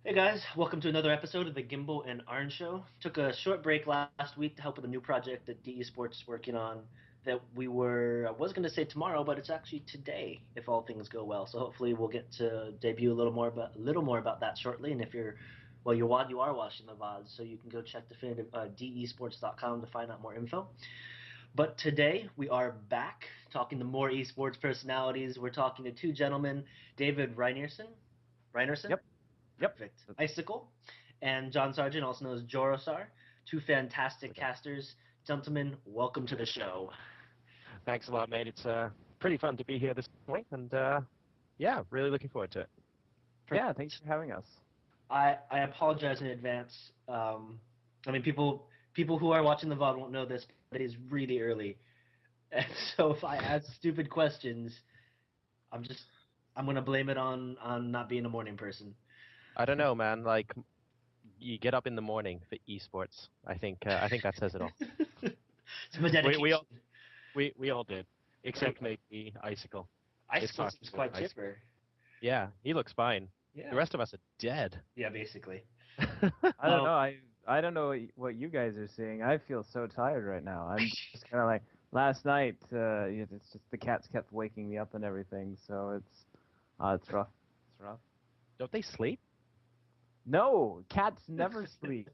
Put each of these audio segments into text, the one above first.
Hey guys, welcome to another episode of the Gimbal and Arn Show. Took a short break last week to help with a new project that DE Sports is working on that I was going to say tomorrow, but it's actually today if all things go well. So hopefully we'll get to debut a little more about that shortly. And if you are watching the VODs, so you can go check definitive desports.com to find out more info. But today we are back talking to more esports personalities. We're talking to two gentlemen, David Reinerson, Yep. Yep. perfect, Icicle, and John Sargent, also known as JoRoSar, two fantastic casters. Gentlemen, welcome to the show. Thanks a lot, mate. It's pretty fun to be here this morning, and yeah, really looking forward to it. Yeah, thanks for having us. I apologize in advance. I mean, people who are watching the VOD won't know this, but it is really early, and so if I ask stupid questions, I'm gonna blame it on not being a morning person. I don't know, man. Like, you get up in the morning for esports. I think that says it all. It's my We we dedication. all we all did, except maybe Icicle. It's Icicle hard seems to quite Icicle. chipper. Yeah, he looks fine. Yeah. The rest of us are dead. Yeah, basically. I don't know. I don't know what you guys are seeing. I feel so tired right now. I'm just kind of like last night. It's just the cats kept waking me up and everything. So it's rough. It's rough. Don't they sleep? No, cats never sleep.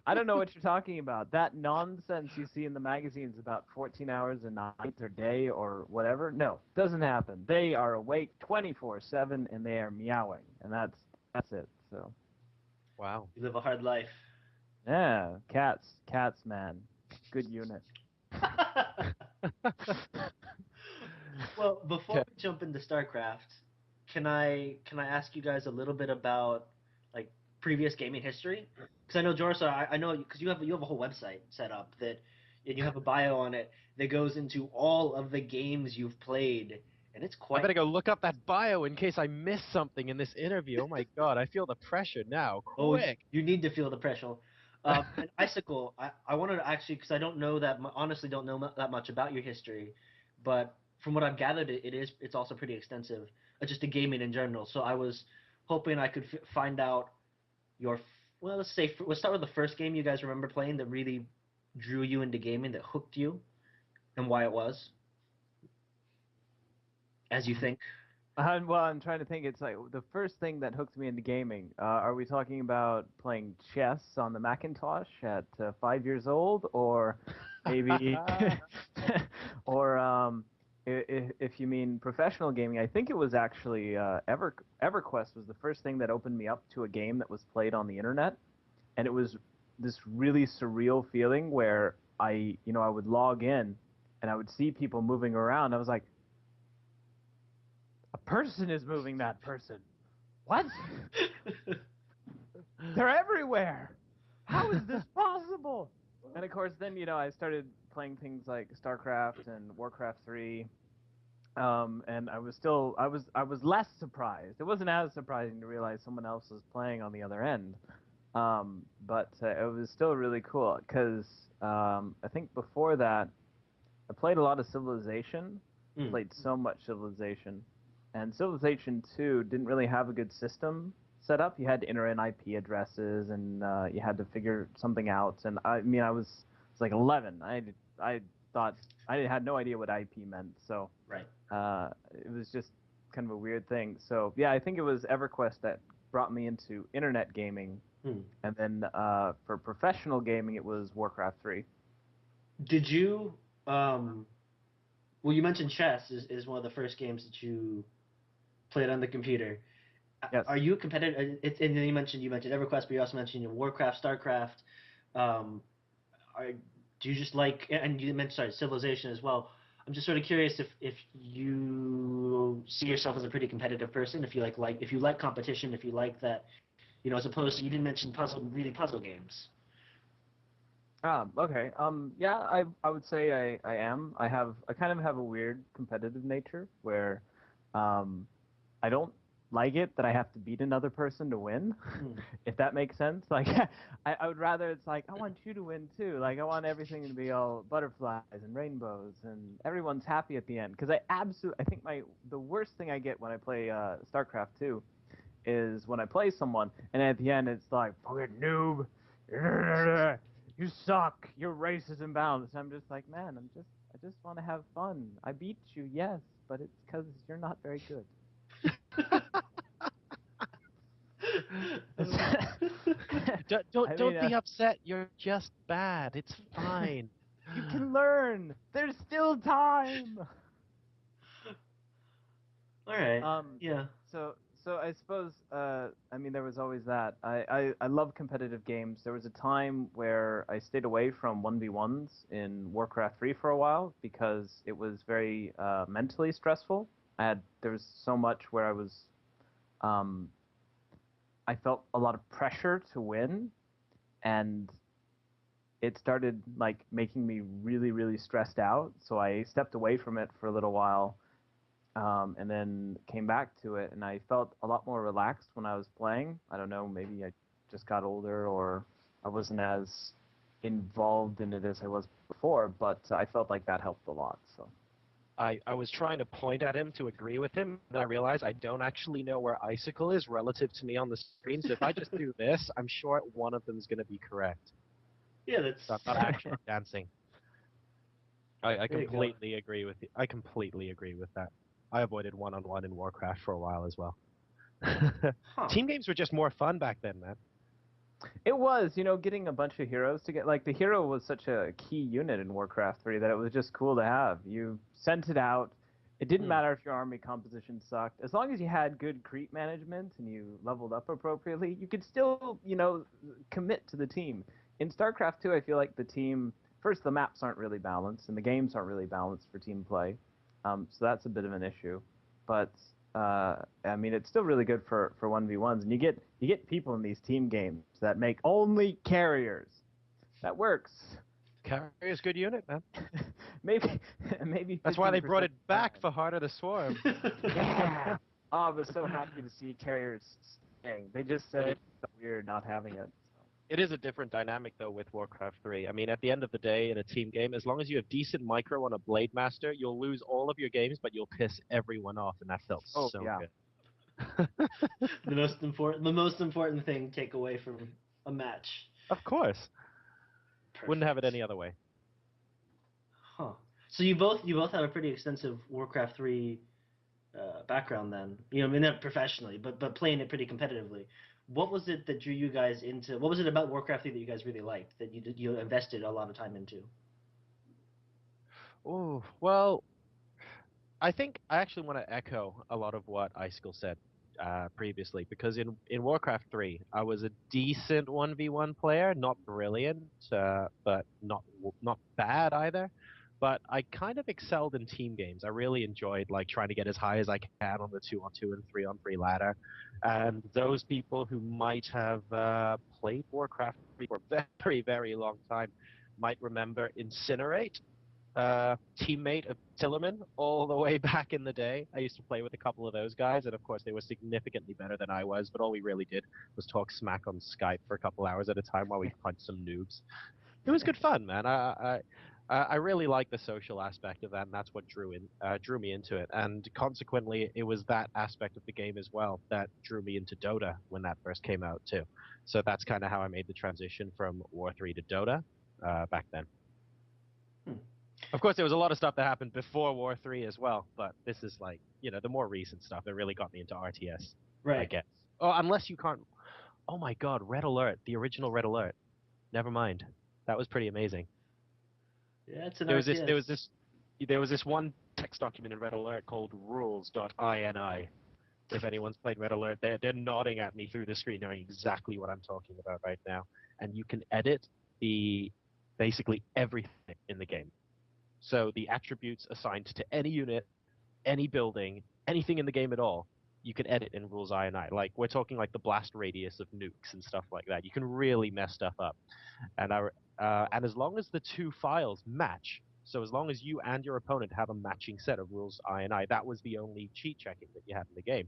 I don't know what you're talking about. That nonsense you see in the magazines about 14 hours a night or day or whatever. No, doesn't happen. They are awake 24/7 and they are meowing, and that's it. So. Wow. You live a hard life. Yeah, cats, man. Good unit. Well, before we jump into StarCraft, can I ask you guys a little bit about like previous gaming history? Because I know Jorsa, I know because you have a whole website set up that, and you have a bio on it that goes into all of the games you've played, and it's I quite. better go look up that bio in case I miss something in this interview. Oh my God, I feel the pressure now. Oh, Quick. you need to feel the pressure. And Icicle, I wanted to actually, because I don't know honestly don't know that much about your history, but from what I've gathered, it's also pretty extensive, just the gaming in general. So I was hoping I could find out well, let's start with the first game you guys remember playing that really drew you into gaming, that hooked you, and why it was, as you think. Well, I'm trying to think. It's like the first thing that hooked me into gaming. Are we talking about playing chess on the Macintosh at 5 years old, or maybe, or if you mean professional gaming? I think it was actually EverQuest was the first thing that opened me up to a game that was played on the internet, and it was this really surreal feeling where I would log in, and I would see people moving around. I was like, a person is moving that person. What? They're everywhere. How is this possible? And of course, then I started playing things like StarCraft and Warcraft 3. And I was less surprised. It wasn't as surprising to realize someone else was playing on the other end. But it was still really cool because I think before that I played a lot of Civilization. Mm. Played so much Civilization, and Civilization 2 didn't really have a good system set up. You had to enter in IP addresses, and you had to figure something out. And I mean, I was like 11. I thought I had no idea what IP meant, so Right. it was just kind of a weird thing. So yeah, I think it was EverQuest that brought me into internet gaming, Mm. and then for professional gaming, it was Warcraft 3. Did you well, you mentioned chess is one of the first games that you played on the computer. Yes. Are you a competitive? And then you mentioned EverQuest, but you also mentioned Warcraft, StarCraft. Um, are do you just like? And you mentioned, sorry, Civilization as well. I'm just sort of curious if you see yourself as a pretty competitive person. If you like competition, if you like that, as opposed to, you didn't mention puzzle games. Okay. Yeah, I would say I am. I kind of have a weird competitive nature where, um, I don't like it that I have to beat another person to win, Hmm. if that makes sense. Like, I would rather it's like I want you to win too. Like, I want everything to be all butterflies and rainbows and everyone's happy at the end. Because I think the worst thing I get when I play StarCraft 2 is when I play someone, and at the end it's like, fucking noob, you suck, your race is imbalanced. I'm just like, man, I just want to have fun. I beat you, yes, but it's because you're not very good. Don't I mean, don't be upset. You're just bad. It's fine. you can learn. There's still time. All right. Um, Yeah. so I suppose I mean there was always that. I love competitive games. There was a time where I stayed away from 1v1s in Warcraft 3 for a while because it was very mentally stressful. There was so much where um I felt a lot of pressure to win, and it started like making me really really stressed out. So I stepped away from it for a little while, and then came back to it, and I felt a lot more relaxed when I was playing. I don't know, maybe I just got older, or I wasn't as involved in it as I was before, but I felt like that helped a lot. So I was trying to point at him to agree with him, and I realized I don't actually know where Icicle is relative to me on the screen. So if I just do this, I'm sure one of them is going to be correct. Yeah, that's So I'm not actually dancing. I There you go. completely agree with you. I completely agree with that. I avoided one-on-one in Warcraft for a while as well. huh. Team games were just more fun back then, man. it was, getting a bunch of heroes to get like the hero was such a key unit in Warcraft 3 that it was just cool to have. You sent it out. It didn't Hmm. matter if your army composition sucked. As long as you had good creep management and you leveled up appropriately, you could still, commit to the team. In StarCraft 2, I feel like the team first the maps aren't really balanced and the games aren't really balanced for team play. So that's a bit of an issue. But I mean, it's still really good for 1v1s, and you get people in these team games that make only carriers. That works. Carrier's good unit, man. maybe maybe That's why they brought 15% it back for Harder to Swarm. Yeah. Oh, I was so happy to see carriers staying. They just said it's weird not having it. It is a different dynamic though with Warcraft 3. I mean, at the end of the day, in a team game, as long as you have decent micro on a Blade Master, you'll lose all of your games, but you'll piss everyone off, and that felt Oh so yeah. good. The most important thing take away from a match. Of course. Wouldn't have it Perfect. any other way. Huh. So you both have a pretty extensive Warcraft 3 background then. I mean not professionally, but playing it pretty competitively. What was it that drew you guys into? What was it about Warcraft 3 that you guys really liked that you invested a lot of time into? Oh, well, I think I actually want to echo a lot of what Icicle said previously, because in Warcraft 3, I was a decent 1v1 player, not brilliant, but not bad either. But I kind of excelled in team games. I really enjoyed like trying to get as high as I can on the 2-on-2 and 3-on-3 ladder. And those people who might have played Warcraft 3 for a very, very long time might remember Incinerate, teammate of Tillerman all the way back in the day. I used to play with a couple of those guys, and of course they were significantly better than I was, but all we really did was talk smack on Skype for a couple hours at a time while we punched some noobs. It was good fun, man. I really like the social aspect of that, and that's what drew me into it. And consequently, it was that aspect of the game as well that drew me into Dota when that first came out too. So that's kind of how I made the transition from War 3 to Dota back then. Hmm. Of course, there was a lot of stuff that happened before War 3 as well, but this is like, the more recent stuff that really got me into RTS, I Right. guess. Oh, unless you can't. Oh my God, Red Alert, the original Red Alert. Never mind. That was pretty amazing. Yeah, it's an There was this, there was RTS. this, there was this one text document in Red Alert called rules.ini. If anyone's played Red Alert, they're nodding at me through the screen, knowing exactly what I'm talking about right now. And you can edit basically everything in the game. So the attributes assigned to any unit, any building, anything in the game at all, you can edit in rules INI. Like we're talking like the blast radius of nukes and stuff like that. You can really mess stuff up. And as long as the two files match, so as long as you and your opponent have a matching set of rules INI, that was the only cheat checking that you had in the game.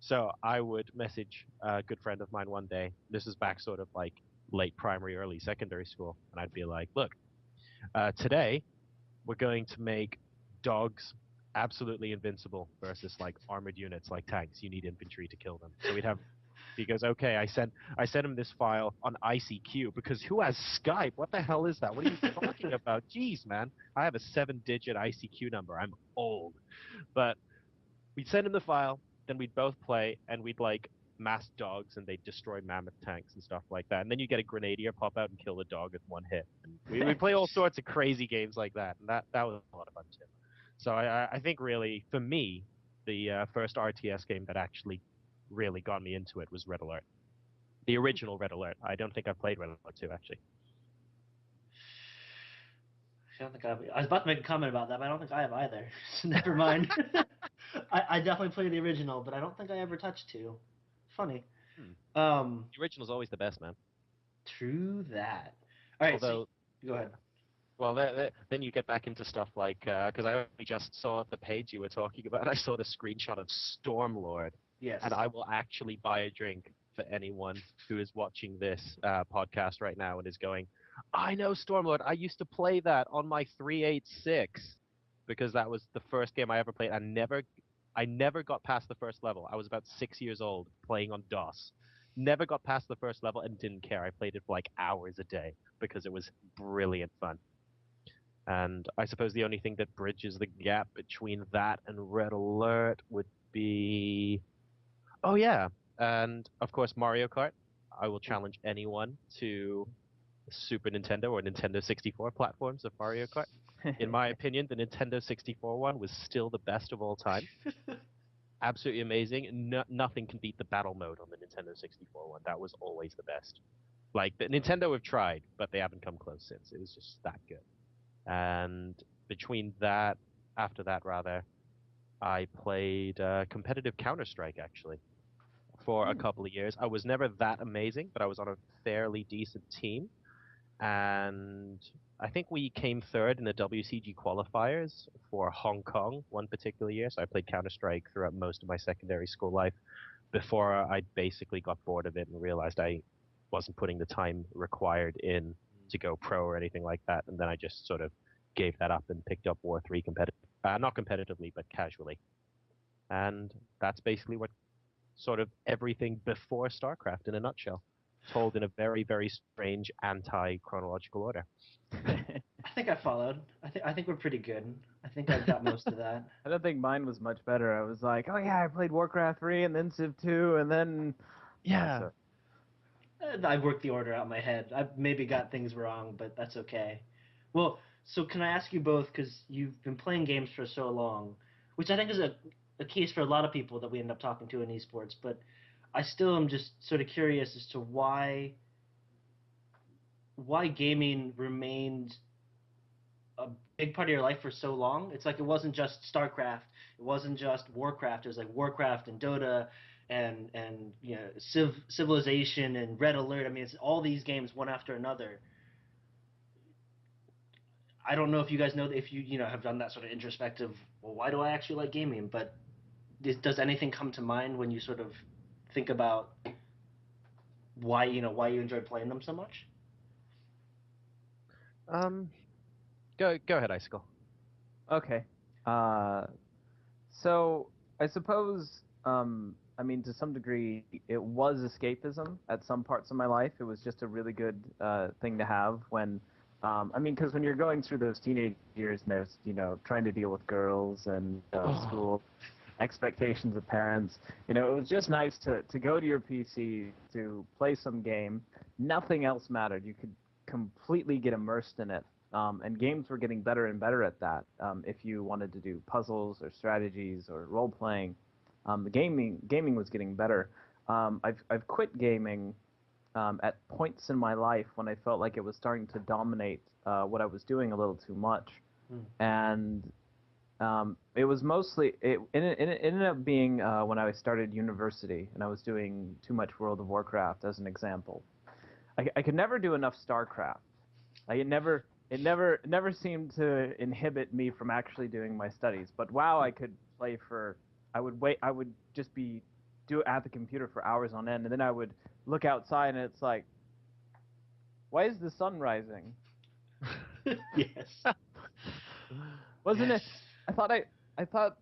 So I would message a good friend of mine one day. This is back sort of like late primary, early secondary school, and I'd be like, "Look, today we're going to make dogs absolutely invincible versus like armored units like tanks. You need infantry to kill them. So we'd have. He goes, okay. I sent him this file on ICQ because who has Skype? What the hell is that? What are you talking about? Jeez, man. I have a 7-digit ICQ number. I'm old. But we'd send him the file, then we'd both play, and we'd like mass dogs, and they'd destroy mammoth tanks and stuff like that. And then you get a grenadier pop out and kill the dog with one hit. And we play all sorts of crazy games like that, and that was a lot of fun too. So I think really for me, the first RTS game that actually really got me into it was Red Alert, the original Red Alert. I don't think I've played Red Alert 2 actually. I don't think I was about to make a comment about that, but I don't think I have either. So never mind. I definitely played the original, but I don't think I ever touched 2. Funny. The original's always the best, man. True that. All right, Although, go ahead. well, then you get back into stuff like, because I only just saw the page you were talking about, I saw the screenshot of Stormlord, Yes. and I will actually buy a drink for anyone who is watching this podcast right now and is going, I know Stormlord, I used to play that on my 386, because that was the first game I ever played. I never got past the first level. I was about 6 years old playing on DOS. Never got past the first level and didn't care. I played it for like hours a day because it was brilliant fun. And I suppose the only thing that bridges the gap between that and Red Alert would be, oh yeah, and of course Mario Kart. I will challenge anyone to Super Nintendo or Nintendo 64 platforms of Mario Kart. In my opinion, the Nintendo 64 one was still the best of all time. Absolutely amazing. Nothing can beat the battle mode on the Nintendo 64 one. That was always the best. Like, the Nintendo have tried, but they haven't come close since. It was just that good. And between that, after that rather, I played competitive Counter-Strike actually for a couple of years. I was never that amazing, but I was on a fairly decent team. And I think we came third in the WCG qualifiers for Hong Kong one particular year. So I played Counter-Strike throughout most of my secondary school life before I basically got bored of it and realized I wasn't putting the time required in to go pro or anything like that. And then I just sort of gave that up and picked up War 3 not competitively, but casually. And that's basically what sort of everything before StarCraft in a nutshell, told in a very, very strange anti-chronological order. I think I followed. I think we're pretty good. I think I've got most of that. I don't think mine was much better. I was like, oh yeah, I played Warcraft 3 and then Civ 2 and then... Yeah. I worked the order out in my head. I maybe got things wrong, but that's okay. Well, so can I ask you both, because you've been playing games for so long, which I think is a case for a lot of people that we end up talking to in esports, but I still am just sort of curious as to why gaming remained a big part of your life for so long. It's like it wasn't just StarCraft, it wasn't just Warcraft. It was like Warcraft and Dota and you know Civilization and Red Alert. I mean, it's all these games one after another. I don't know if you guys know if you know have done that sort of introspective. Well, why do I actually like gaming? But does anything come to mind when you sort of think about why you enjoy playing them so much? Go ahead, Icicle. Okay. So I suppose, I mean, to some degree, it was escapism at some parts of my life. It was just a really good thing to have when, I mean, because when you're going through those teenage years and there's, trying to deal with girls and school, expectations of parents, it was just nice to go to your PC, to play some game. Nothing else mattered. You could completely get immersed in it. And games were getting better and better at that. If you wanted to do puzzles or strategies or role playing, the gaming was getting better. I've quit gaming at points in my life when I felt like it was starting to dominate what I was doing a little too much, and it was mostly it ended up being when I started university and I was doing too much World of Warcraft as an example. I could never do enough StarCraft. It never seemed to inhibit me from actually doing my studies. But WoW, I could play for. I would just be at the computer for hours on end, and then I would look outside, and it's like, why is the sun rising? Yes. Wasn't Yes. it? I thought I thought,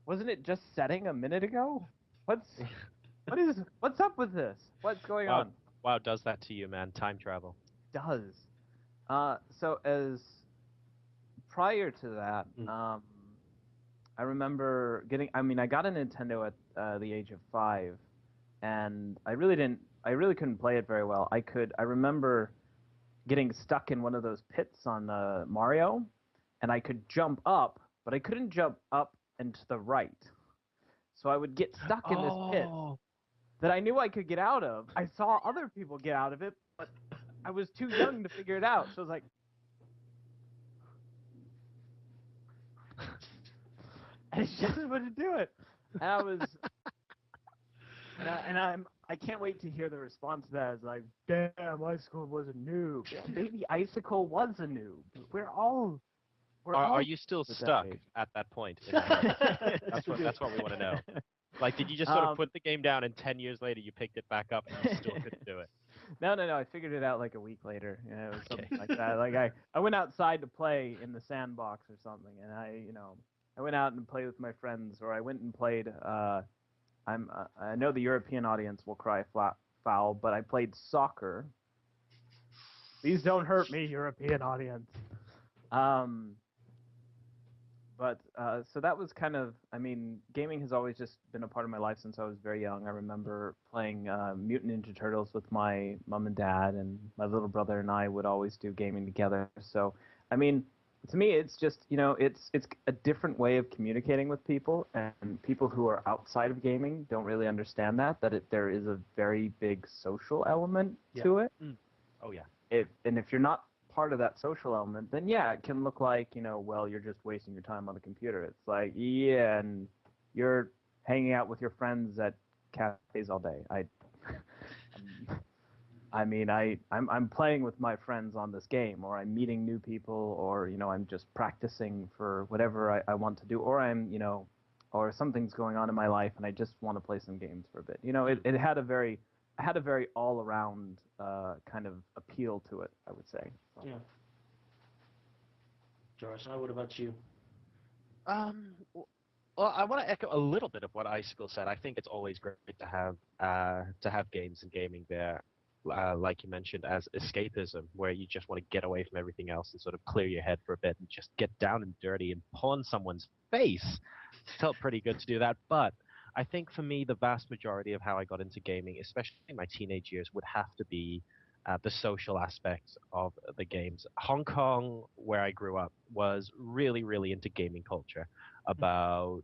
wasn't it just setting a minute ago? What's up with this? What's going Wow, on? wow, does that to you, man? Time travel. Does. So as prior to that, Mm. I remember getting. I mean, I got a Nintendo at the age of 5, and I really didn't. I really couldn't play it very well. I remember getting stuck in one of those pits on Mario, and I could jump up, but I couldn't jump up and to the right. So I would get stuck in this pit Oh, that I knew I could get out of. I saw other people get out of it, but I was too young to figure it out. So I was like, I just wouldn't do it. And I was, I can't wait to hear the response to that. It's like, damn, Icicle was a noob. Maybe Icicle was a noob. We're are all you still at that stuck age. at that point? In the game? That's what we want to know. Like, did you just sort of put the game down, and 10 years later you picked it back up, and you still couldn't do it? No. I figured it out like a week later. You know, it was Okay. something like that. Like I went outside to play in the sandbox or something, and I went out and played with my friends, or I went and played. I know the European audience will cry foul, but I played soccer. Please don't hurt me, European audience. Um, but so that was kind of. I mean, gaming has always just been a part of my life since I was very young. I remember playing Mutant Ninja Turtles with my mom and dad, and my little brother and I would always do gaming together. So, I mean, to me, it's just it's a different way of communicating with people, and people who are outside of gaming don't really understand there is a very big social element to it. Oh yeah. And if you're not part of that social element, then yeah, it can look like, well, you're just wasting your time on the computer. It's like, yeah, and you're hanging out with your friends at cafes all day. I mean, I'm playing with my friends on this game, or I'm meeting new people, or I'm just practicing for whatever I want to do, or or something's going on in my life and I just want to play some games for a bit. I had a very all around kind of appeal to it, I would say. So. Yeah. JoRoSar, what about you? Well, I want to echo a little bit of what Icicle said. I think it's always great to have games and gaming there, like you mentioned, as escapism, where you just want to get away from everything else and sort of clear your head for a bit and just get down and dirty and pawn someone's face. Felt pretty good to do that, but I think for me, the vast majority of how I got into gaming, especially in my teenage years, would have to be the social aspects of the games. Hong Kong, where I grew up, was really, really into gaming culture about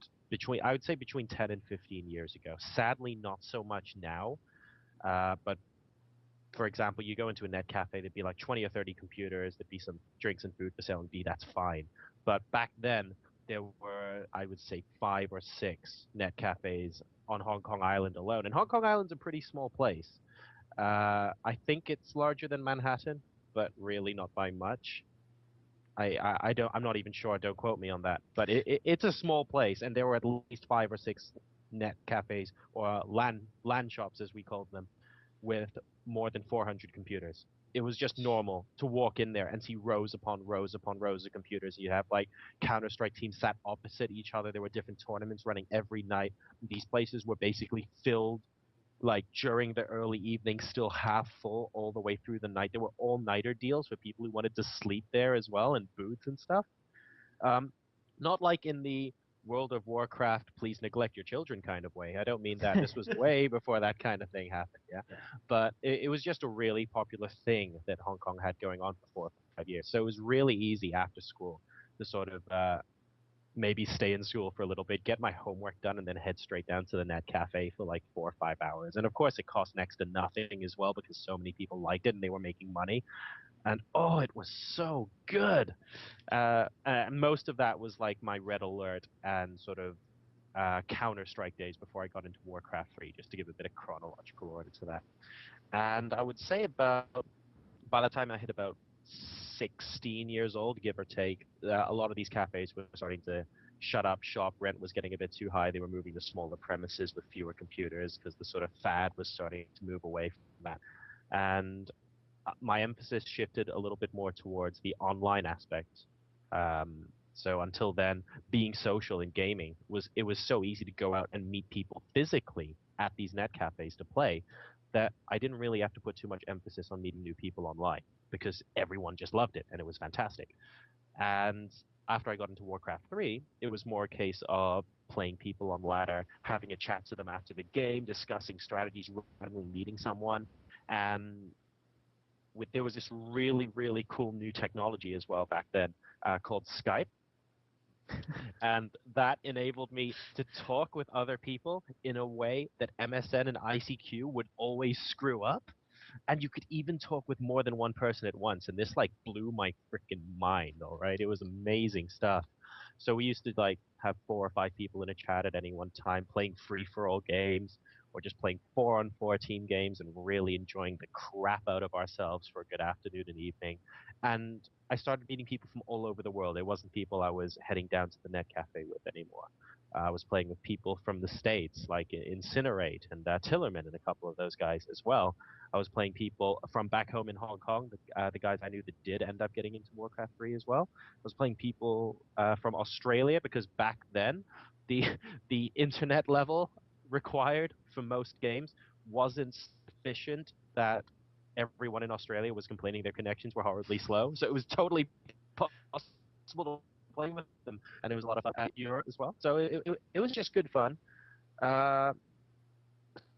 I would say between 10 and 15 years ago. Sadly, not so much now. But for example, you go into a net cafe, there'd be like 20 or 30 computers, there'd be some drinks and food for sale, and that's fine. But back then, there were, I would say, 5 or 6 net cafes on Hong Kong Island alone. And Hong Kong Island's a pretty small place. I think it's larger than Manhattan, but really not by much. I'm not even sure. Don't quote me on that. But it's a small place, and there were at least 5 or 6 net cafes or LAN shops, as we called them, with more than 400 computers. It was just normal to walk in there and see rows upon rows upon rows of computers. You have like Counter-Strike teams sat opposite each other. There were different tournaments running every night. These places were basically filled like during the early evening, still half full all the way through the night. There were all-nighter deals for people who wanted to sleep there as well, and booths and stuff. Um, Not like in the World of Warcraft, please neglect your children kind of way. I don't mean that. This was way before that kind of thing happened, yeah? But it was just a really popular thing that Hong Kong had going on for 4 or 5 years. So it was really easy after school to sort of maybe stay in school for a little bit, get my homework done, and then head straight down to the net cafe for like 4 or 5 hours. And of course, it cost next to nothing as well because so many people liked it and they were making money. And oh, it was so good. Most of that was like my Red Alert and sort of Counter-Strike days before I got into Warcraft 3, just to give a bit of chronological order to that. And I would say by the time I hit about 16 years old, give or take, a lot of these cafes were starting to shut up shop. Rent was getting a bit too high. They were moving to smaller premises with fewer computers because the sort of fad was starting to move away from that. And my emphasis shifted a little bit more towards the online aspect. So until then, being social in gaming was so easy to go out and meet people physically at these net cafes to play that I didn't really have to put too much emphasis on meeting new people online because everyone just loved it and it was fantastic. And after I got into Warcraft 3, it was more a case of playing people on ladder, having a chat to them after the game, discussing strategies, randomly meeting someone. And there was this really, really cool new technology as well back then called Skype. And that enabled me to talk with other people in a way that MSN and ICQ would always screw up. And you could even talk with more than one person at once. And this like blew my freaking mind, all right? It was amazing stuff. So we used to like have 4 or 5 people in a chat at any one time playing free-for-all games or just playing 4-on-4 team games and really enjoying the crap out of ourselves for a good afternoon and evening. And I started meeting people from all over the world. It wasn't people I was heading down to the net cafe with anymore. I was playing with people from the States, like Incinerate and Tillerman and a couple of those guys as well. I was playing people from back home in Hong Kong, the guys I knew that did end up getting into Warcraft 3 as well. I was playing people from Australia because back then the the internet level required for most games wasn't sufficient that everyone in Australia was complaining their connections were horribly slow. So it was totally possible to play with them, and it was a lot of fun at Europe as well. So it was just good fun. Uh,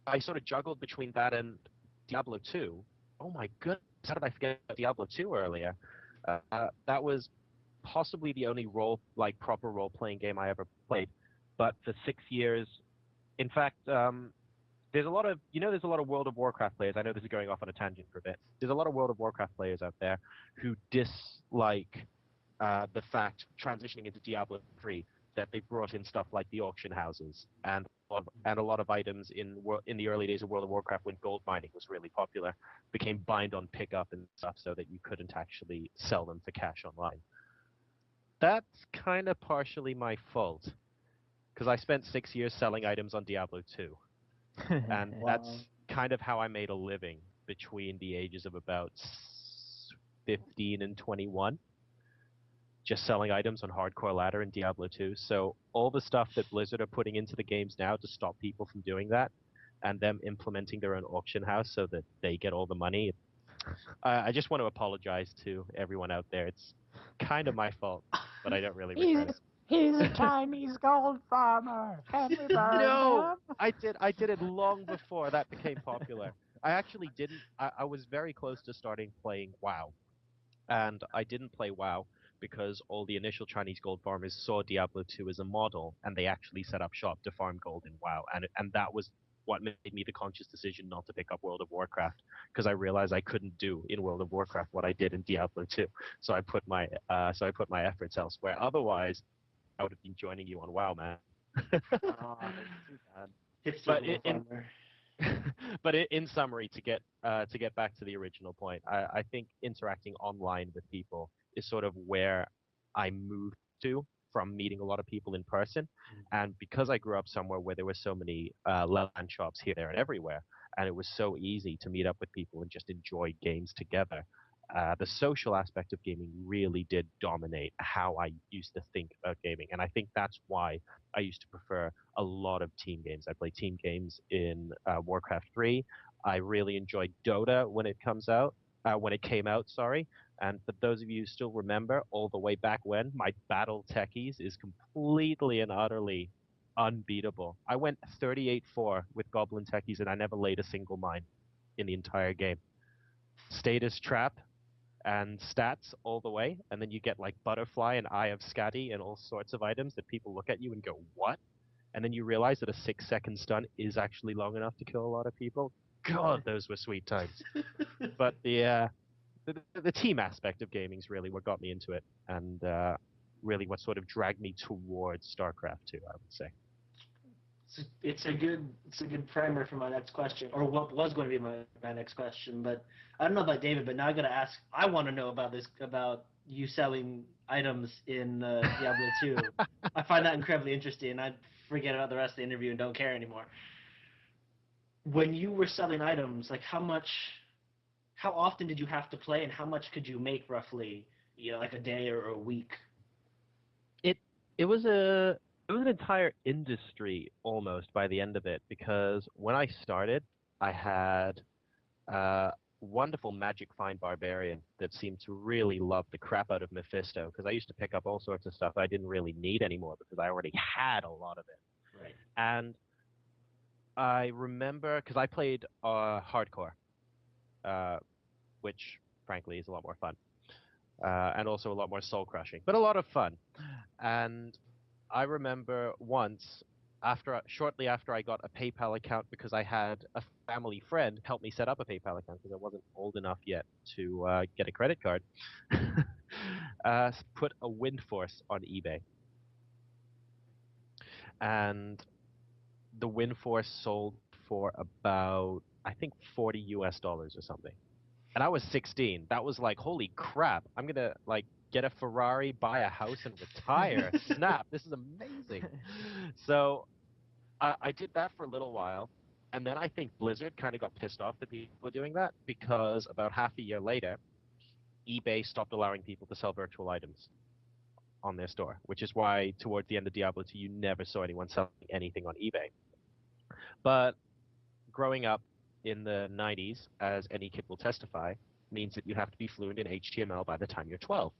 I sort of juggled between that and Diablo 2. Oh my goodness, how did I forget Diablo 2 earlier? That was possibly the only proper role-playing game I ever played. But for 6 years, in fact, there's a lot of World of Warcraft players. I know this is going off on a tangent for a bit. There's a lot of World of Warcraft players out there who dislike the fact transitioning into Diablo 3 that they brought in stuff like the auction houses and a lot of items in the early days of World of Warcraft when gold mining was really popular became bind on pickup and stuff so that you couldn't actually sell them for cash online. That's kind of partially my fault because I spent 6 years selling items on Diablo 2. And Wow. that's kind of how I made a living between the ages of about 15 and 21, just selling items on Hardcore Ladder and Diablo 2. So all the stuff that Blizzard are putting into the games now to stop people from doing that and them implementing their own auction house so that they get all the money, I just want to apologize to everyone out there. It's kind of my fault, but I don't really regret it. He's a Chinese gold farmer. Can we burn No, him? I did it long before that became popular. I actually didn't. I was very close to starting playing WoW, and I didn't play WoW because all the initial Chinese gold farmers saw Diablo 2 as a model, and they actually set up shop to farm gold in WoW, and that was what made me the conscious decision not to pick up World of Warcraft because I realized I couldn't do in World of Warcraft what I did in Diablo 2. So I put my efforts elsewhere. Otherwise, I would have been joining you on WoW, man. Oh, that's too bad. Hipster But little farmer. but in summary, to get back to the original point, I think interacting online with people is sort of where I moved to from meeting a lot of people in person, and because I grew up somewhere where there were so many LAN shops here, there, and everywhere, and it was so easy to meet up with people and just enjoy games together. The social aspect of gaming really did dominate how I used to think about gaming, and I think that's why I used to prefer a lot of team games. I played team games in Warcraft 3. I really enjoyed Dota when it came out, sorry. And for those of you who still remember, all the way back when, my battle techies is completely and utterly unbeatable. I went 38-4 with Goblin techies, and I never laid a single mine in the entire game. Status trap and stats all the way, and then you get like Butterfly and Eye of Skadi and all sorts of items that people look at you and go, what? And then you realize that a 6-second stun is actually long enough to kill a lot of people. God, those were sweet times. But the team aspect of gaming is really what got me into it, and really what sort of dragged me towards StarCraft 2, I would say. It's a good primer for my next question, or what was going to be my next question. But I don't know about David, but now I got to ask. I want to know about you selling items in Diablo 2. I find that incredibly interesting. I forget about the rest of the interview and don't care anymore. When you were selling items, like how often did you have to play, and how much could you make roughly? Like a day or a week? It was an entire industry almost by the end of it because when I started, I had a wonderful magic find barbarian that seemed to really love the crap out of Mephisto because I used to pick up all sorts of stuff I didn't really need anymore because I already had a lot of it. Right. And I remember because I played hardcore, uh, which frankly is a lot more fun, and also a lot more soul crushing, but a lot of fun. And I remember once, shortly after I got a PayPal account because I had a family friend help me set up a PayPal account because I wasn't old enough yet to get a credit card, put a Wind Force on eBay, and the Wind Force sold for about I think $40 or something. And I was 16. That was like, holy crap! I'm gonna like get a Ferrari, buy a house, and retire. Snap! This is amazing. So I did that for a little while, and then I think Blizzard kind of got pissed off that people were doing that because about half a year later, eBay stopped allowing people to sell virtual items on their store, which is why towards the end of Diablo 2, you never saw anyone selling anything on eBay. But growing up in the 90s, as any kid will testify, means that you have to be fluent in HTML by the time you're 12.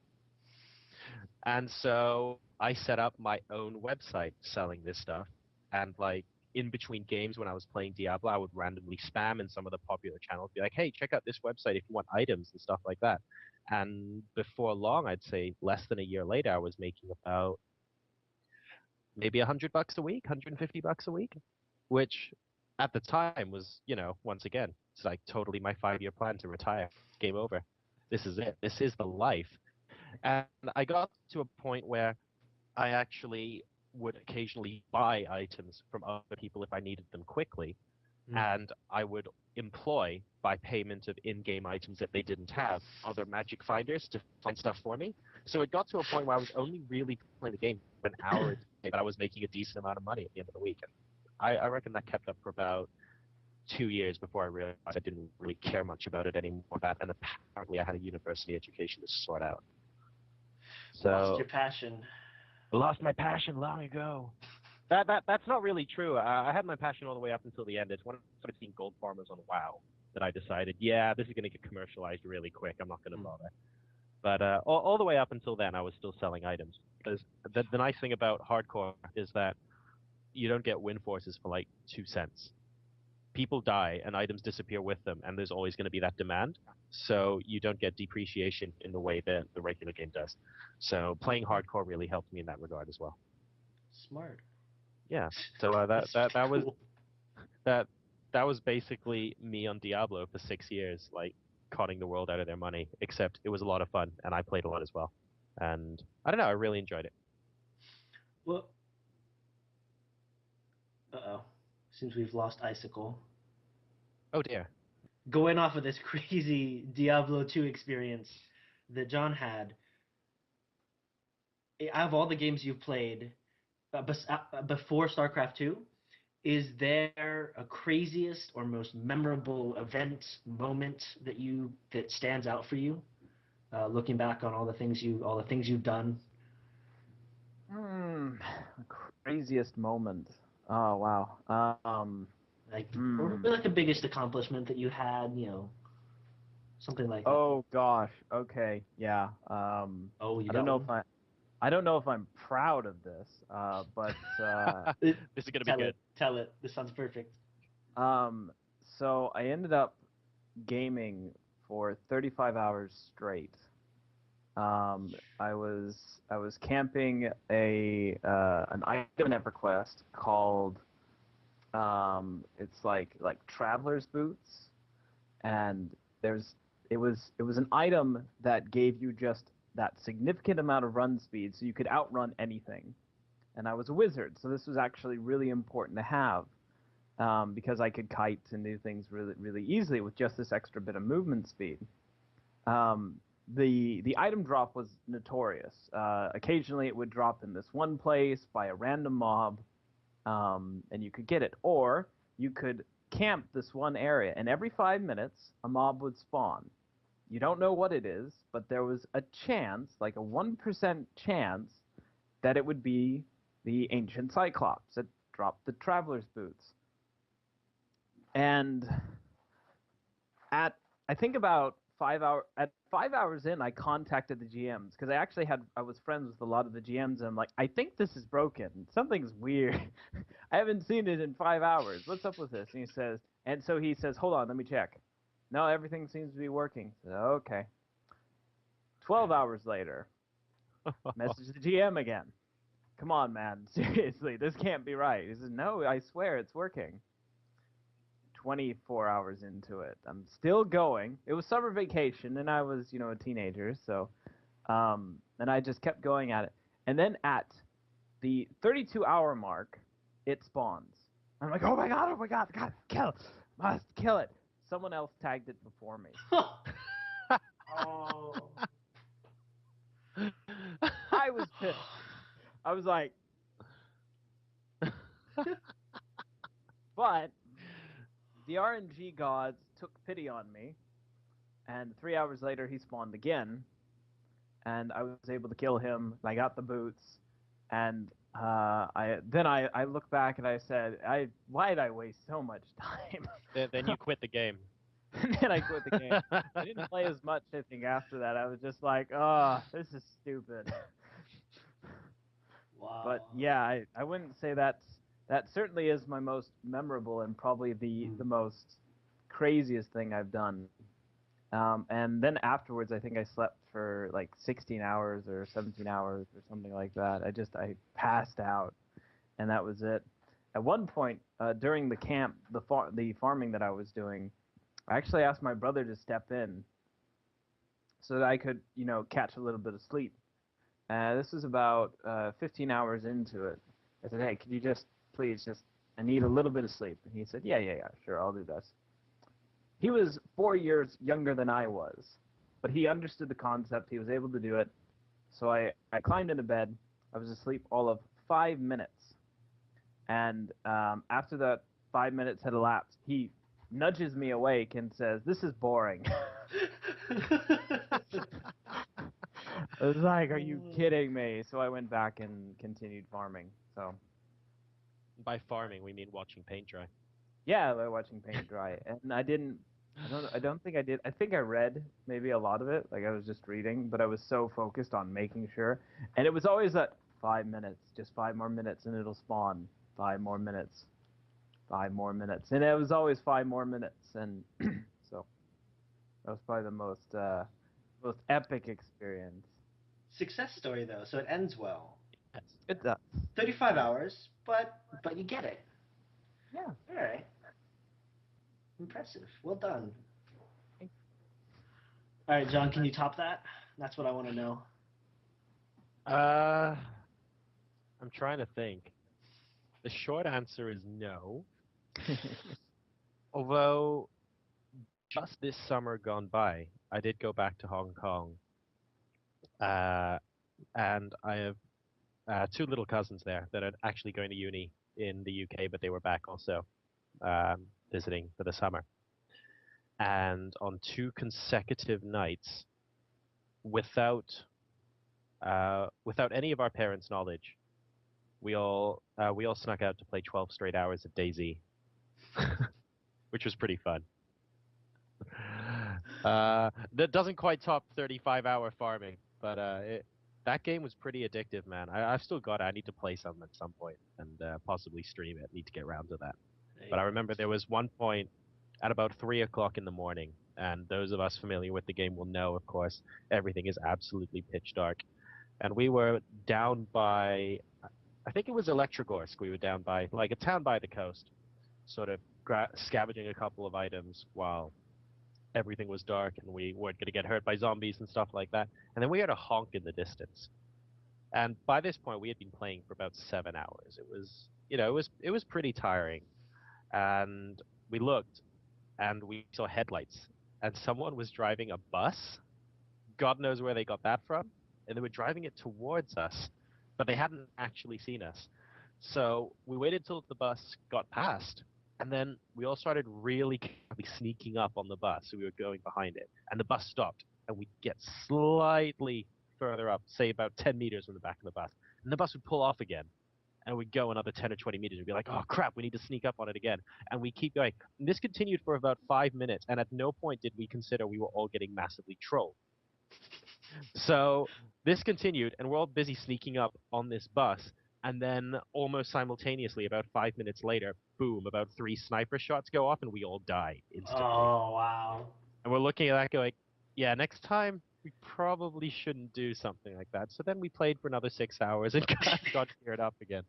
And so I set up my own website selling this stuff. And like in between games when I was playing Diablo, I would randomly spam in some of the popular channels, be like, hey, check out this website if you want items and stuff like that. And before long, I'd say less than a year later, I was making about maybe $100 a week, $150 a week, which at the time was, once again, it's like totally my 5-year plan to retire. Game over. This is it. This is the life. And I got to a point where I actually would occasionally buy items from other people if I needed them quickly. And I would employ, by payment of in-game items that they didn't have, other magic finders to find stuff for me. So it got to a point where I was only really playing the game for an hour a day, but I was making a decent amount of money at the end of the week. And I reckon that kept up for about 2 years before I realized I didn't really care much about it anymore. And apparently I had a university education to sort out. So Lost your passion. I lost my passion long ago. That's not really true. I had my passion all the way up until the end. It's when I started seeing gold farmers on WoW that I decided, yeah, this is going to get commercialized really quick. I'm not going to bother. But all the way up until then, I was still selling items. Because the nice thing about hardcore is that you don't get win forces for like 2 cents. People die and items disappear with them, and there's always going to be that demand. So you don't get depreciation in the way that the regular game does. So playing hardcore really helped me in that regard as well. Smart. Yeah. So that was Cool. that was basically me on Diablo for 6 years, like conning the world out of their money. Except it was a lot of fun, and I played a lot as well. And I don't know, I really enjoyed it. Well, uh-oh. Seems we've lost Icicle. Oh dear. Going off of this crazy Diablo 2 experience that John had, out of all the games you've played before StarCraft 2, is there a craziest or most memorable event, moment that stands out for you? Looking back on all the things you've done. Craziest moment. Oh wow. Or like the biggest accomplishment that you had, something like that. Oh gosh. Okay. Yeah. Oh, you I got don't know one? I don't know if I'm proud of this, but This is gonna be good. Tell it. This sounds perfect. so I ended up gaming for 35 hours straight. I was camping an item in EverQuest called it's like traveler's boots, and it was an item that gave you just that significant amount of run speed so you could outrun anything. And I was a wizard, so this was actually really important to have, because I could kite and do things really really easily with just this extra bit of movement speed. The item drop was notorious. Occasionally it would drop in this one place by a random mob, and you could get it. Or you could camp this one area, and every 5 minutes a mob would spawn. You don't know what it is, but there was a chance, like a 1% chance, that it would be the ancient Cyclops that dropped the traveler's boots. And at I think about 5 hours in, I contacted the GMs because I was friends with a lot of the GMs, and I'm like, I think this is broken. Something's weird. I haven't seen it in 5 hours. What's up with this? And so he says, hold on, let me check. No, everything seems to be working. So, okay. 12 hours later, message the GM again. Come on, man. Seriously, this can't be right. He says, no, I swear it's working. 24 hours into it, I'm still going. It was summer vacation, and I was, a teenager, so, and I just kept going at it. And then at the 32-hour mark, it spawns. I'm like, oh my god, God, must kill it. Someone else tagged it before me. Oh. I was pissed. I was like, but the RNG gods took pity on me, and 3 hours later he spawned again, and I was able to kill him. I got the boots, and I look back and I said, why did I waste so much time? Then you quit the game. And then I quit the game. I didn't play as much, I think, after that. I was just like, oh, this is stupid. Wow. But yeah, I wouldn't say that certainly is my most memorable and probably the most craziest thing I've done. And then afterwards, I think I slept for like 16 hours or 17 hours or something like that. I passed out, and that was it. At one point during the camp, the farming that I was doing, I actually asked my brother to step in so that I could, catch a little bit of sleep. This was about 15 hours into it. I said, hey, could you please, I need a little bit of sleep. And he said, yeah, sure, I'll do this. He was 4 years younger than I was, but he understood the concept. He was able to do it. So I climbed into bed. I was asleep all of 5 minutes. And after that 5 minutes had elapsed, he nudges me awake and says, this is boring. I was like, are you kidding me? So I went back and continued farming. So By farming, we mean watching paint dry. yeah, by watching paint dry. And I don't think I did. I think I read maybe a lot of it. Like I was just reading, but I was so focused on making sure. And it was always that 5 minutes, just 5 more minutes, and it'll spawn. 5 more minutes, 5 more minutes, and it was always 5 more minutes. And so that was probably the most epic experience. Success story though, so it ends well. Yes. It does. 35 hours, but you get it. Yeah. All right. Impressive. Well done. All right, John, can you top that? That's what I want to know. I'm trying to think. The short answer is no. Although, just this summer gone by, I did go back to Hong Kong. And I have 2 little cousins there that are actually going to uni in the UK, but they were back also visiting for the summer. And on 2 consecutive nights, without any of our parents' knowledge, we all snuck out to play 12 straight hours of DayZ, which was pretty fun. That doesn't quite top 35-hour farming, but that game was pretty addictive, man. I've still got it. I need to play some at some point and possibly stream it. Need to get around to that. But I remember there was one point at about 3 o'clock in the morning, and those of us familiar with the game will know, of course, everything is absolutely pitch dark. And we were down by, I think it was Electrogorsk. We were down by, like, a town by the coast, sort of scavenging a couple of items while everything was dark and we weren't going to get hurt by zombies and stuff like that. And then we heard a honk in the distance. And by this point, we had been playing for about 7 hours. It was, it was pretty tiring. And we looked, and we saw headlights. And someone was driving a bus. God knows where they got that from. And they were driving it towards us, but they hadn't actually seen us. So we waited till the bus got past. And then we all started really sneaking up on the bus. So we were going behind it. And the bus stopped. And we get slightly further up, say about 10 meters from the back of the bus. and the bus would pull off again. And we'd go another 10 or 20 meters and be like, oh crap, we need to sneak up on it again. And we keep going. And this continued for about 5 minutes, and at no point did we consider we were all getting massively trolled. So this continued, and we're all busy sneaking up on this bus, and then almost simultaneously, about 5 minutes later, boom, about 3 sniper shots go off, and we all die instantly. Oh, wow. And we're looking at that going, yeah, next time we probably shouldn't do something like that. So then we played for another 6 hours and got geared up again.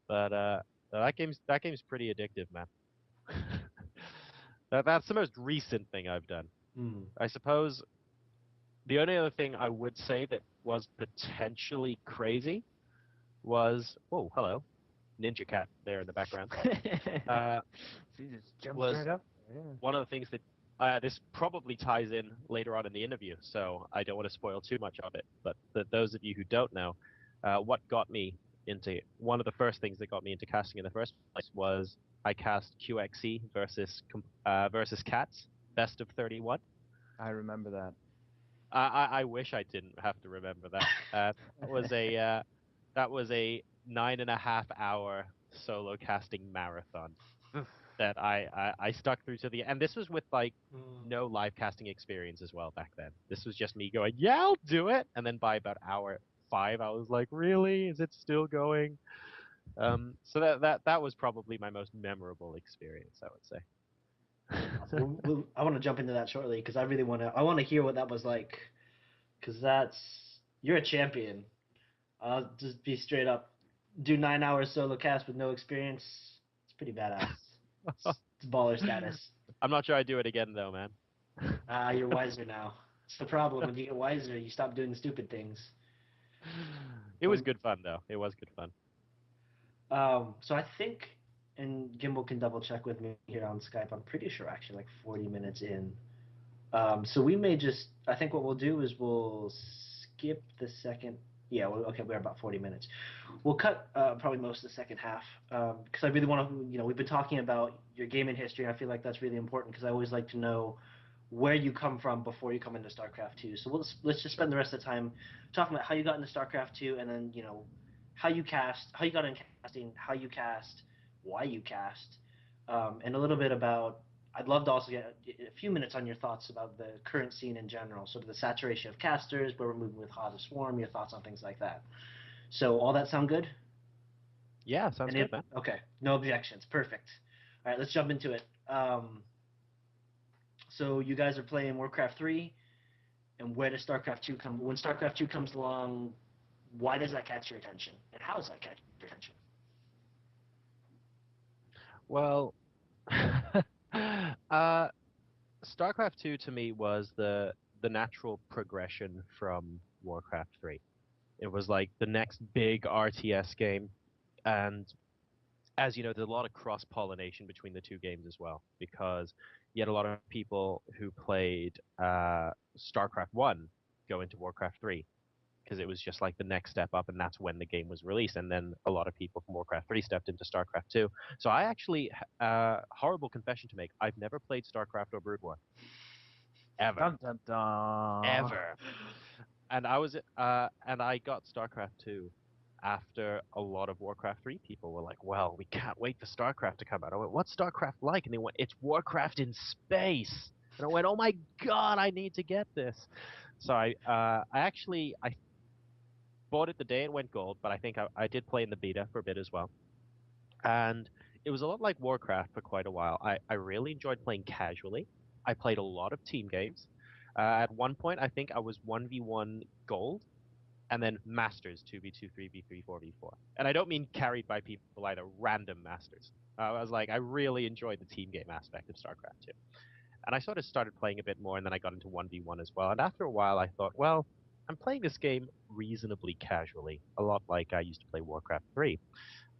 But that game's pretty addictive, man. That's the most recent thing I've done. I suppose the only other thing I would say that was potentially crazy was hello, Ninja Cat there in the background. She just jumped was right up. Yeah. one of the things that this probably ties in later on in the interview, so I don't want to spoil too much of it. But those of you who don't know, what got me into one of the first things that got me into casting in the first place was I cast QXE versus Cats, best of 31. I remember that. I wish I didn't have to remember that. That was a 9.5 hour solo casting marathon that I stuck through to the end. And this was with like no live casting experience as well back then. This was just me going, yeah, I'll do it. And then by about hour 5, I was like, really? Is it still going? So that was probably my most memorable experience, I would say. I want to jump into that shortly because I really want to hear what that was like, because you're a champion. I'll just be straight up. Do 9 hours solo cast with no experience. It's pretty badass. It's baller status. I'm not sure I'd do it again though, man. You're wiser now. It's the problem. When you get wiser, you stop doing stupid things. It was good fun though. It was good fun. So I think, and Gimbal can double check with me here on Skype, I'm pretty sure actually like 40 minutes in. So we may I think what we'll do is we'll skip the second. Yeah, okay, we're about 40 minutes. We'll cut probably most of the second half because I really want to, we've been talking about your gaming history, and I feel like that's really important because I always like to know where you come from before you come into StarCraft 2. So let's just spend the rest of the time talking about how you got into StarCraft 2, and then, how you got into casting, how you cast, why you cast, and a little bit about, I'd love to also get a few minutes on your thoughts about the current scene in general, sort of the saturation of casters, where we're moving with Heart of Swarm, your thoughts on things like that. So all that sound good? Yeah, sounds good, man. Okay, no objections. Perfect. All right, let's jump into it. So you guys are playing Warcraft 3, and where does StarCraft 2 come? When StarCraft 2 comes along, why does that catch your attention, and how does that catch your attention? Well, StarCraft 2 to me was the natural progression from Warcraft 3. It was like the next big RTS game, and as you know, there's a lot of cross-pollination between the two games as well, because you had a lot of people who played StarCraft 1 go into Warcraft 3, because it was just like the next step up, and that's when the game was released. And then a lot of people from Warcraft 3 stepped into StarCraft 2. So I actually, horrible confession to make, I've never played StarCraft or Brood War. Ever. Dun, dun, dun. Ever. And I got StarCraft 2 after a lot of Warcraft 3 people were like, well, we can't wait for StarCraft to come out. I went, what's StarCraft like? And they went, it's Warcraft in space. And I went, oh my god, I need to get this. So I bought it the day it went gold, but I think I did play in the beta for a bit as well. And it was a lot like Warcraft for quite a while. I really enjoyed playing casually. I played a lot of team games. At one point, I think I was 1v1 gold, and then masters, 2v2, 3v3, 4v4. And I don't mean carried by people either, random masters. I was like, I really enjoyed the team game aspect of StarCraft 2. And I sort of started playing a bit more, and then I got into 1v1 as well. And after a while, I thought, well, I'm playing this game reasonably casually, a lot like I used to play Warcraft 3.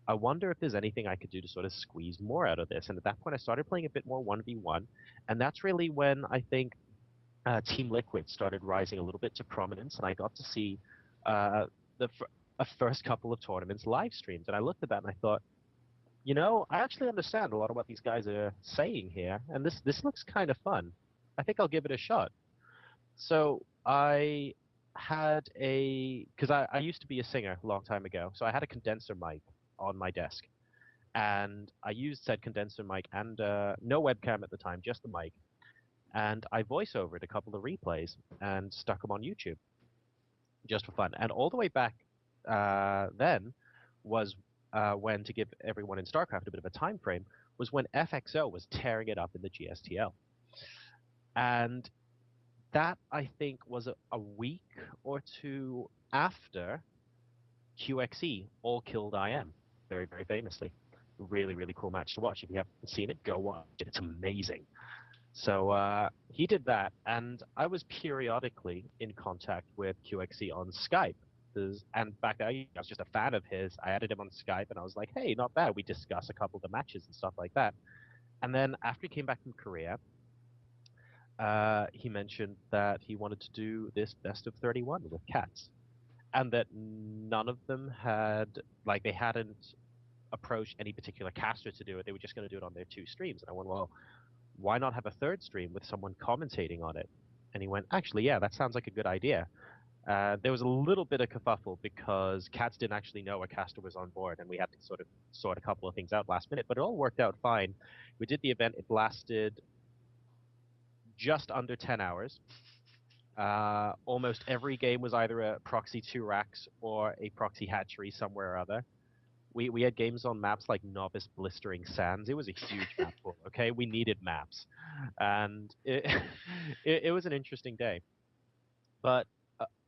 I wonder if there's anything I could do to sort of squeeze more out of this. And at that point, I started playing a bit more 1v1. And that's really when I think Team Liquid started rising a little bit to prominence. And I got to see the first couple of tournaments live streamed. And I looked at that and I thought, I actually understand a lot of what these guys are saying here. And this looks kind of fun. I think I'll give it a shot. So I had because I used to be a singer a long time ago, so I had a condenser mic on my desk, and I used said condenser mic and no webcam at the time, just the mic, and I voiceovered a couple of replays and stuck them on YouTube just for fun. And all the way back then was when, to give everyone in StarCraft a bit of a time frame, was when FXO was tearing it up in the GSTL. And that, I think, was a week or two after QXE all killed IM, very, very famously. Really, really cool match to watch. If you haven't seen it, go watch it. It's amazing. So he did that, and I was periodically in contact with QXE on Skype. And back then, I was just a fan of his. I added him on Skype, and I was like, hey, not bad. We discuss a couple of the matches and stuff like that. And then after he came back from Korea, he mentioned that he wanted to do this best of 31 with cats, and that none of them they hadn't approached any particular caster to do it. They were just going to do it on their two streams. And I went, well, why not have a third stream with someone commentating on it? And he went, actually, yeah, that sounds like a good idea. There was a little bit of kerfuffle because Cats didn't actually know a caster was on board, and we had to sort of sort a couple of things out last minute, but it all worked out fine. We did the event. It lasted just under 10 hours. Almost every game was either a proxy 2 racks or a proxy hatchery somewhere or other. We had games on maps like Novice Blistering Sands. It was a huge map pool, okay? We needed maps. And it was an interesting day. But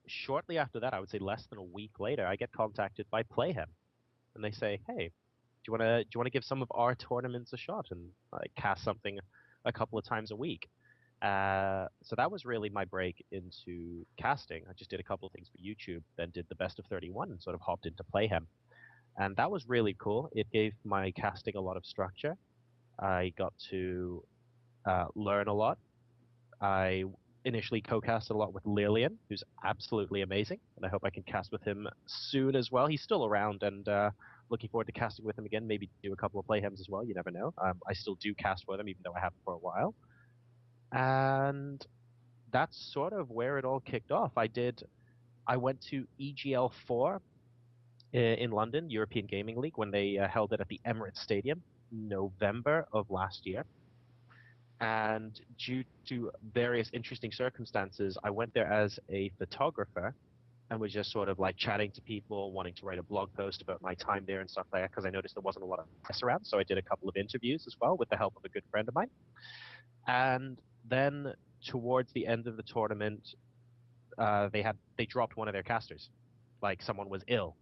shortly after that, I would say less than a week later, I get contacted by Playhem. And they say, hey, do you want to give some of our tournaments a shot and cast something a couple of times a week? So that was really my break into casting. I just did a couple of things for YouTube, then did the best of 31 and sort of hopped into Playhem. And that was really cool. It gave my casting a lot of structure. I got to learn a lot. I initially co-casted a lot with Lillian, who's absolutely amazing, and I hope I can cast with him soon as well. He's still around, and looking forward to casting with him again, maybe do a couple of Playhems as well. You never know. I still do cast for them, even though I haven't for a while. And that's sort of where it all kicked off. I went to EGL 4 in London, European Gaming League, when they held it at the Emirates Stadium, November of last year. And due to various interesting circumstances, I went there as a photographer and was just sort of like chatting to people, wanting to write a blog post about my time there and stuff like that, because I noticed there wasn't a lot of press around. So I did a couple of interviews as well with the help of a good friend of mine. And then towards the end of the tournament, they dropped one of their casters, like someone was ill,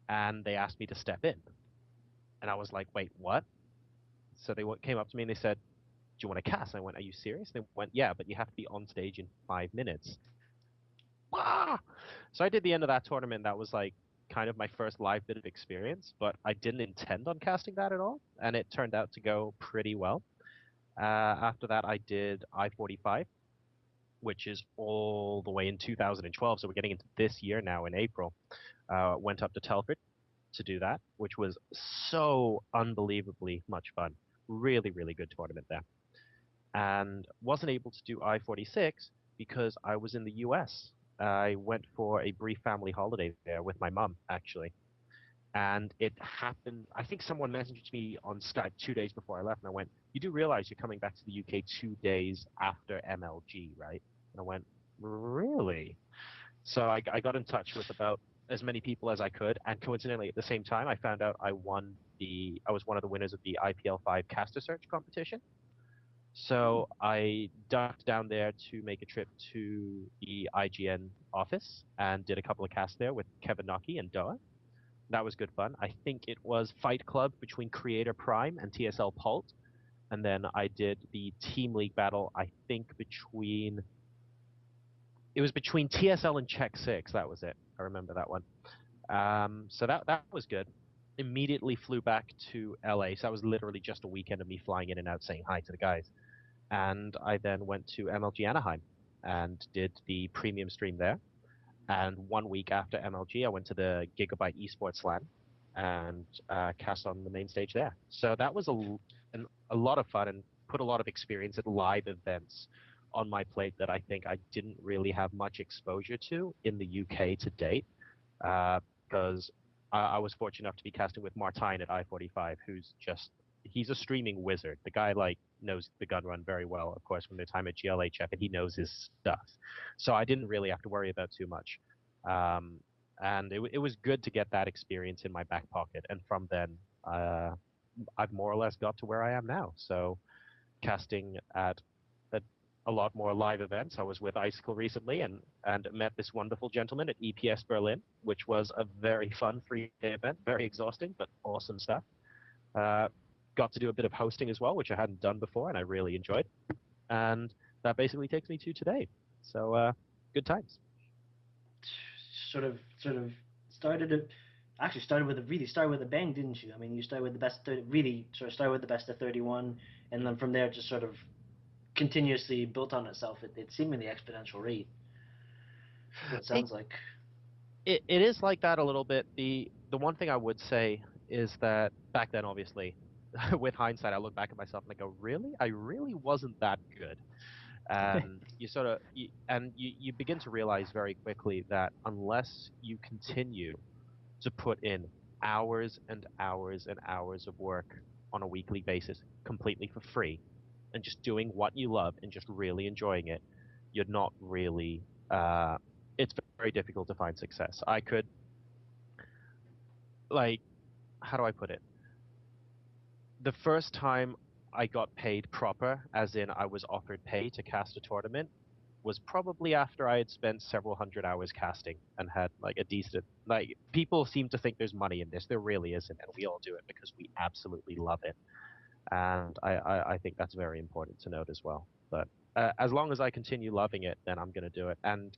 and they asked me to step in, and I was like, wait, what? So they came up to me and they said, do you want to cast? And I went, are you serious? They went, yeah, but you have to be on stage in 5 minutes. Ah! So I did the end of that tournament. That was like kind of my first live bit of experience, but I didn't intend on casting that at all, and it turned out to go pretty well. After that, I did I-45, which is all the way in 2012, so we're getting into this year now in April. Went up to Telford to do that, which was so unbelievably much fun. Really, really good tournament there. And wasn't able to do I-46 because I was in the US. I went for a brief family holiday there with my mom, actually. And it happened, I think someone messaged me on Skype 2 days before I left, and I went, you do realize you're coming back to the UK 2 days after MLG, right? And I went, really? So I got in touch with about as many people as I could, and coincidentally at the same time, I found out I was one of the winners of the IPL 5 caster search competition. So I ducked down there to make a trip to the IGN office and did a couple of casts there with Kevin Nocky and Doa. That was good fun. I think it was Fight Club between Creator Prime and TSL Pult. And then I did the Team League battle, I think between TSL and Check 6. That was it. I remember that one. So that was good. Immediately flew back to LA. So that was literally just a weekend of me flying in and out saying hi to the guys. And I then went to MLG Anaheim and did the premium stream there. And 1 week after MLG, I went to the Gigabyte Esports LAN and cast on the main stage there. So that was a lot of fun and put a lot of experience at live events on my plate that I think I didn't really have much exposure to in the UK to date, because I was fortunate enough to be casting with Martine at I-45, who's just he's a streaming wizard. The guy like knows the gun run very well, of course, from their time at GLHF, and he knows his stuff. So I didn't really have to worry about too much. Um, and it was good to get that experience in my back pocket. And from then, I've more or less got to where I am now. So casting at a lot more live events. I was with Icicle recently and met this wonderful gentleman at EPS Berlin, which was a very fun 3-day event, very exhausting, but awesome stuff. Got to do a bit of hosting as well, which I hadn't done before, and I really enjoyed. And that basically takes me to today. So good times. Sort of started with a bang, didn't you? I mean, you started with the best 30, really sort of started with the best of 31, and then from there just sort of continuously built on itself at seemingly exponential rate. It sounds like it is like that a little bit. The one thing I would say is that back then, obviously, with hindsight, I look back at myself and I go, really? I really wasn't that good. And you begin to realize very quickly that unless you continue to put in hours and hours and hours of work on a weekly basis completely for free and just doing what you love and just really enjoying it, you're not really it's very difficult to find success. I could, like, how do I put it? The first time I got paid proper, as in I was offered pay to cast a tournament, was probably after I had spent several hundred hours casting and had like a decent, like, people seem to think there's money in this. There really isn't, and we all do it because we absolutely love it. And I think that's very important to note as well. But as long as I continue loving it, then I'm going to do it. And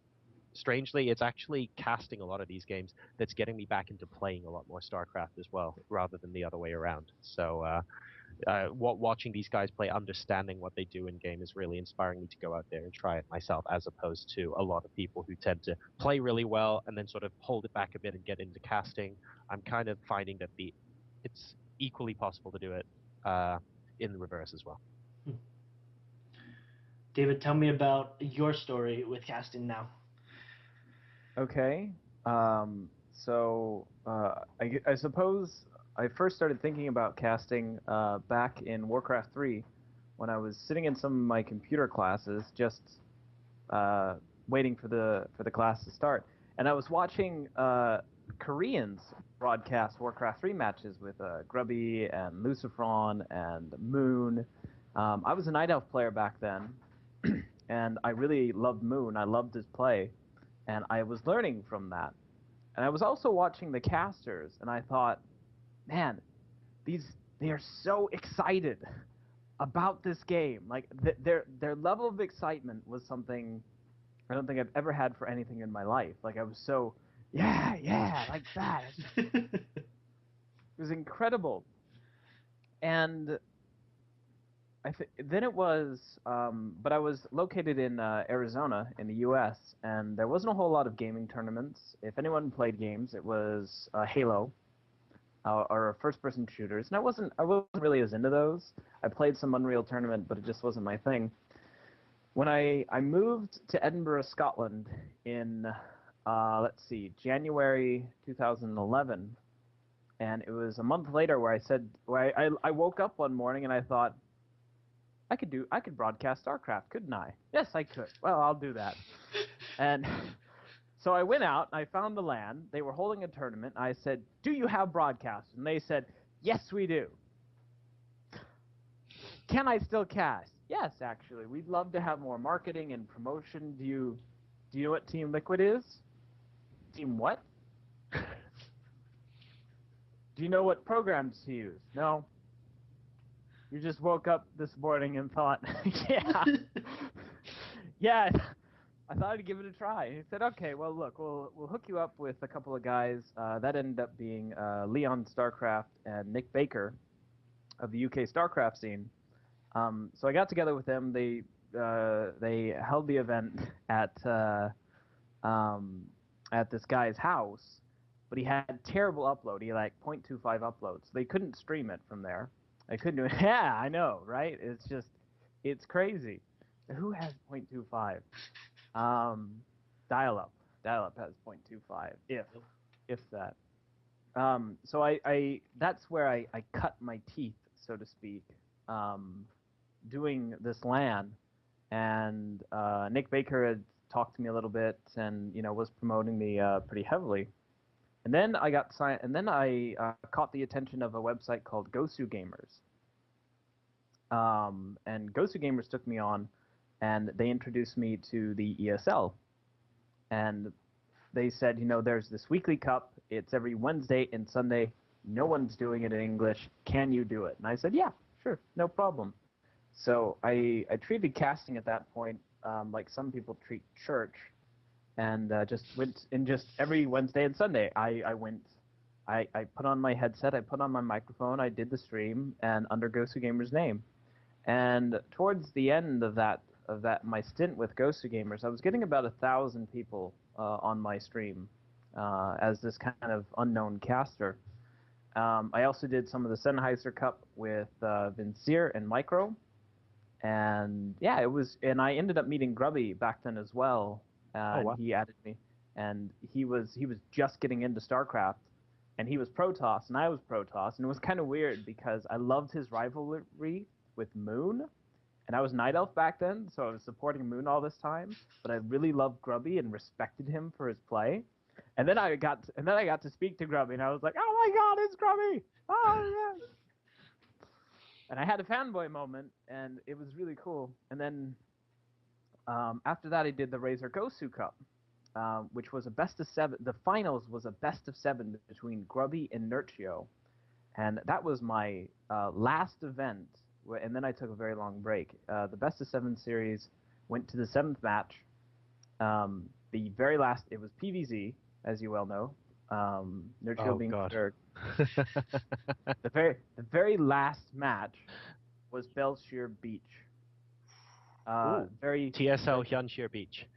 strangely, it's actually casting a lot of these games that's getting me back into playing a lot more StarCraft as well, rather than the other way around. So watching these guys play, understanding what they do in game is really inspiring me to go out there and try it myself, as opposed to a lot of people who tend to play really well and then sort of hold it back a bit and get into casting. I'm kind of finding that it's equally possible to do it in the reverse as well. David, tell me about your story with casting now. Okay. So I suppose I first started thinking about casting back in Warcraft 3 when I was sitting in some of my computer classes, just waiting for the class to start, and I was watching Koreans broadcast Warcraft 3 matches with Grubby and Lucifron and Moon. I was a Night Elf player back then, and I really loved Moon. I loved his play, and I was learning from that. And I was also watching the casters, and I thought, man, they are so excited about this game. Like their level of excitement was something I don't think I've ever had for anything in my life. Like I was so yeah, like that. It was incredible. And then it was, but I was located in Arizona in the U.S., and there wasn't a whole lot of gaming tournaments. If anyone played games, it was Halo or first-person shooters, and I wasn't really as into those. I played some Unreal Tournament, but it just wasn't my thing. When I moved to Edinburgh, Scotland in January 2011, and it was a month later where I woke up one morning and I thought, I could broadcast StarCraft, couldn't I? Yes, I could. Well, I'll do that. And so I went out, and I found the LAN. They were holding a tournament. I said, do you have broadcasts? And they said, yes, we do. Can I still cast? Yes, actually. We'd love to have more marketing and promotion. Do you know what Team Liquid is? Team what? Do you know what programs to use? No. You just woke up this morning and thought, yeah, I thought I'd give it a try. He said, okay, well, look, we'll hook you up with a couple of guys. That ended up being Leon Starcraft and Nick Baker of the UK Starcraft scene. So I got together with them. They held the event at this guy's house, but he had terrible upload. He had like 0.25 uploads. So they couldn't stream it from there. I couldn't do it. Yeah, I know, right? It's crazy. Who has 0.25? Um, dial-up. Dial-up has 0.25, if that. So I that's where I cut my teeth, so to speak, doing this LAN, and Nick Baker had talked to me a little bit, and was promoting me pretty heavily. And then I got signed, and then I caught the attention of a website called Gosu Gamers. And Gosu Gamers took me on, and they introduced me to the ESL. And they said, there's this weekly cup. It's every Wednesday and Sunday. No one's doing it in English. Can you do it? And I said, yeah, sure, no problem. So I treated casting at that point like some people treat church, and just went, and just every Wednesday and Sunday I went. I put on my headset, I put on my microphone, I did the stream, and under Gosu Gamer's name. And towards the end of that my stint with Gosu Gamers, I was getting about 1,000 people on my stream as this kind of unknown caster. I also did some of the Sennheiser Cup with Vincere and Micro, and yeah, it was. And I ended up meeting Grubby back then as well. Wow. He added me, and he was just getting into StarCraft, and he was Protoss, and I was Protoss, and it was kind of weird because I loved his rivalry with Moon, and I was Night Elf back then, so I was supporting Moon all this time. But I really loved Grubby and respected him for his play. And then I got to speak to Grubby, and I was like, "Oh my God, it's Grubby! Oh yeah!" And I had a fanboy moment, and it was really cool. And then after that, I did the Razor Gosu Cup, which was a best of 7. The finals was a best of 7 between Grubby and Nurtio, and that was my last event. And then I took a very long break. The best of 7 series went to the 7th match. The very last, it was PVZ, as you well know. Nurtio being third. The very last match was Belshire Beach. Very TSL Hyunshire Beach.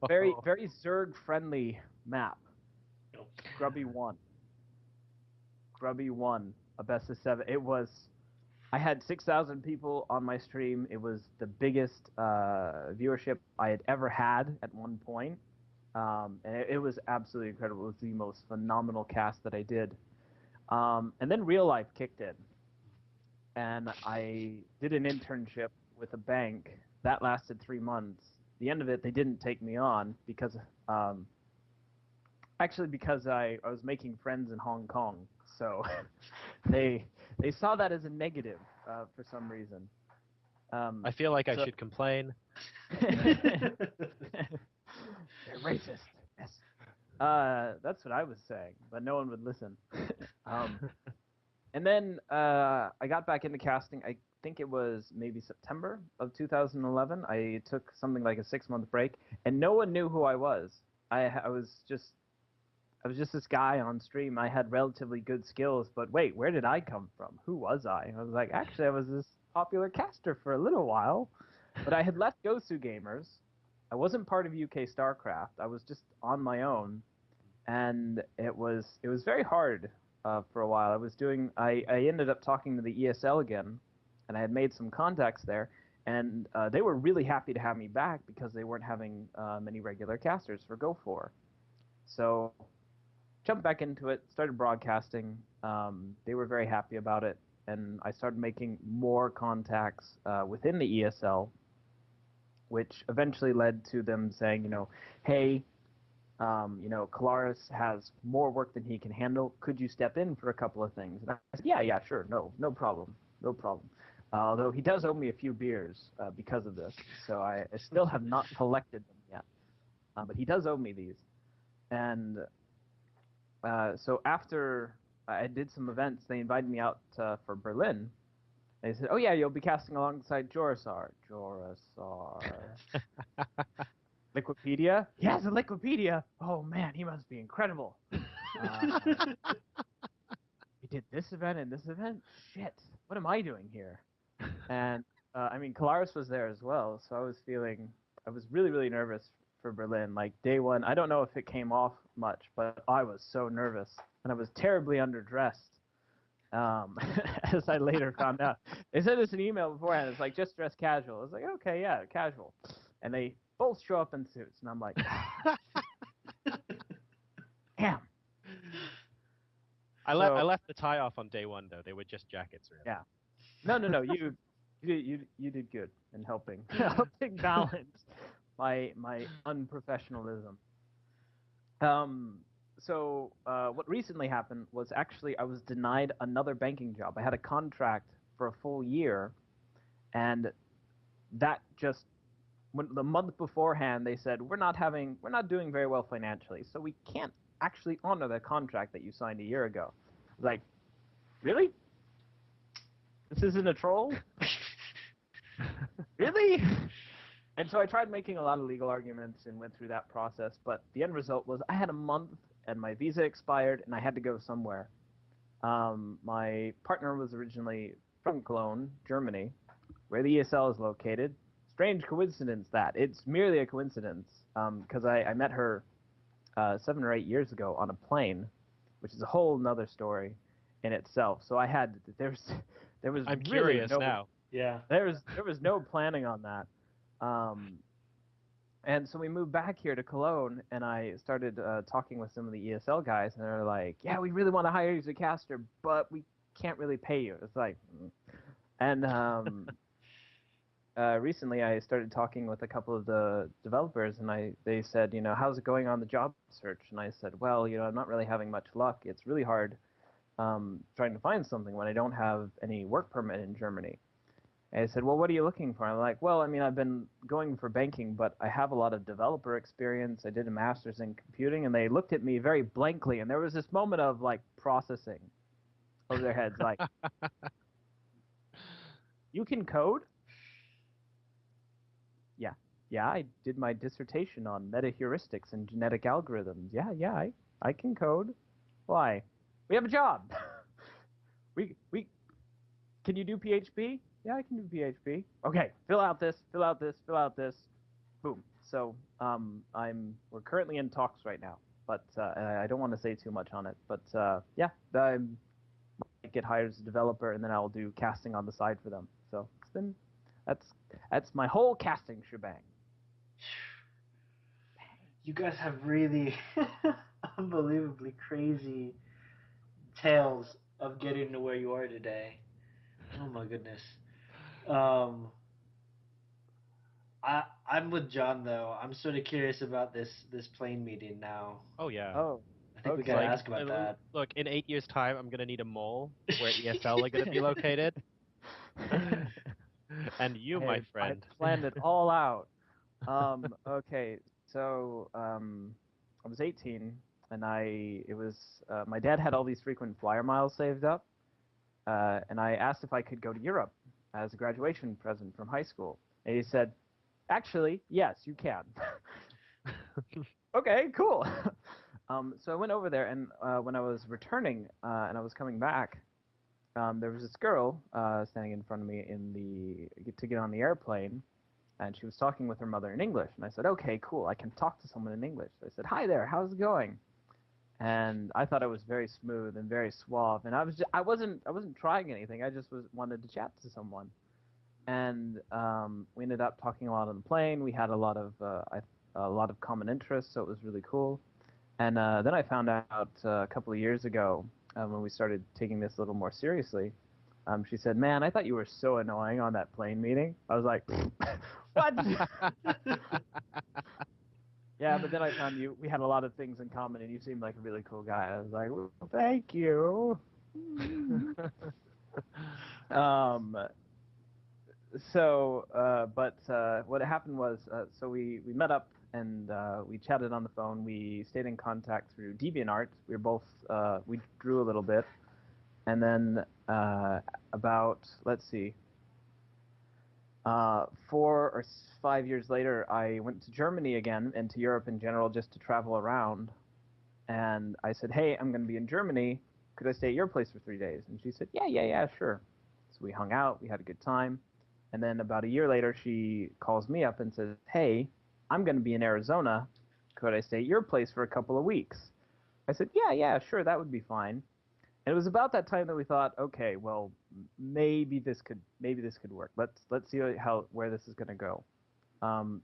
very Zerg friendly map. Grubby won. Grubby won a best of 7. It was. I had 6,000 people on my stream. It was the biggest viewership I had ever had at one point. And it was absolutely incredible. It was the most phenomenal cast that I did. And then real life kicked in. And I did an internship with a bank. That lasted 3 months. The end of it, they didn't take me on because, because I was making friends in Hong Kong. So they saw that as a negative for some reason. I feel like I should complain. They're racist. Yes. That's what I was saying, but no one would listen. And then I got back into casting. I think it was maybe September of 2011. I took something like a 6-month break, and no one knew who I was. I was just this guy on stream. I had relatively good skills, but wait, where did I come from? Who was I? I was like, actually, I was this popular caster for a little while, but I had left Gosu Gamers. I wasn't part of UK StarCraft. I was just on my own, and it was very hard for a while. I ended up talking to the ESL again, and I had made some contacts there, and they were really happy to have me back because they weren't having many regular casters for Go4. So jumped back into it, started broadcasting. They were very happy about it, and I started making more contacts within the ESL, which eventually led to them saying, hey, Kalaris has more work than he can handle. Could you step in for a couple of things? And I said, yeah, sure, no problem. Although he does owe me a few beers because of this, so I still have not collected them yet. But he does owe me these. And so after I did some events, they invited me out for Berlin. They said, oh yeah, you'll be casting alongside JoRoSar. Liquipedia? He has a Liquipedia! Oh man, he must be incredible. We did this event and this event? Shit, what am I doing here? And Kalaris was there as well, so I was really, really nervous for Berlin. Like day one, I don't know if it came off much, but I was so nervous, and I was terribly underdressed. As I later found out. They sent us an email beforehand. It's like, just dress casual. I was like, okay, yeah, casual. And they both show up in suits. And I'm like, damn. I left the tie off on day one though. They were just jackets, really. Yeah. No. You did good in helping balance my unprofessionalism. So what recently happened was actually I was denied another banking job. I had a contract for a full year, and that just the month beforehand they said we're not doing very well financially, so we can't actually honor the contract that you signed a year ago. Like, really? This isn't a troll? Really? And so I tried making a lot of legal arguments and went through that process, but the end result was I had a month and my visa expired and I had to go somewhere. My partner was originally from Cologne, Germany, where the ESL is located. Strange coincidence that. It's merely a coincidence, because I met her 7 or 8 years ago on a plane, which is a whole nother story in itself. So there was I'm really curious now. Yeah. there was no planning on that. And so we moved back here to Cologne, and I started talking with some of the ESL guys, and they're like, yeah, we really want to hire you as a caster, but we can't really pay you. It's like, and recently I started talking with a couple of the developers, and they said, how's it going on the job search? And I said, well, I'm not really having much luck. It's really hard trying to find something when I don't have any work permit in Germany. And I said, well, what are you looking for? And I'm like, well, I mean, I've been going for banking, but I have a lot of developer experience. I did a master's in computing, and they looked at me very blankly, and there was this moment of, like, processing over their heads, like, you can code? Yeah, I did my dissertation on meta-heuristics and genetic algorithms. Yeah, I can code. Why? We have a job. we Can you do PHP? Yeah, I can do PHP. Okay, fill out this. Boom. So we're currently in talks right now, but I don't want to say too much on it. But yeah, I might get hired as a developer, and then I'll do casting on the side for them. So that's my whole casting shebang. You guys have really unbelievably crazy tales of getting to where you are today. Oh my goodness. I'm with John though. I'm sort of curious about this plane meeting now. Oh yeah. Oh, I think we okay. gotta ask about that. Look, in 8 years' time, I'm gonna need a mall where ESL are gonna be located. And you, my friend. I planned it all out. Okay, so I was 18, and my dad had all these frequent flyer miles saved up, and I asked if I could go to Europe as a graduation present from high school. And he said, actually, yes, you can. Okay, cool. So I went over there, and when I was returning and I was coming back, there was this girl standing in front of me to get on the airplane, and she was talking with her mother in English. And I said, okay, cool, I can talk to someone in English. So I said, hi there, how's it going? And I thought I was very smooth and very suave, and I wasn't trying anything. I just wanted to chat to someone, and we ended up talking a lot on the plane. We had a lot of common interests, so it was really cool. And then I found out a couple of years ago when we started taking this a little more seriously. She said, "Man, I thought you were so annoying on that plane meeting." I was like, "What?" Yeah, but then I found we had a lot of things in common, and you seemed like a really cool guy. I was like, well, thank you. But what happened was, so we met up, and we chatted on the phone. We stayed in contact through DeviantArt. We were both, we drew a little bit. And then about, let's see, 4 or 5 years later, I went to Germany again and to Europe in general just to travel around. And I said, hey, I'm going to be in Germany. Could I stay at your place for 3 days? And she said, yeah, sure. So we hung out. We had a good time. And then about a year later, she calls me up and says, hey, I'm going to be in Arizona. Could I stay at your place for a couple of weeks? I said, yeah, sure, that would be fine. And it was about that time that we thought, okay, well, maybe this could work. Let's see where this is going to go.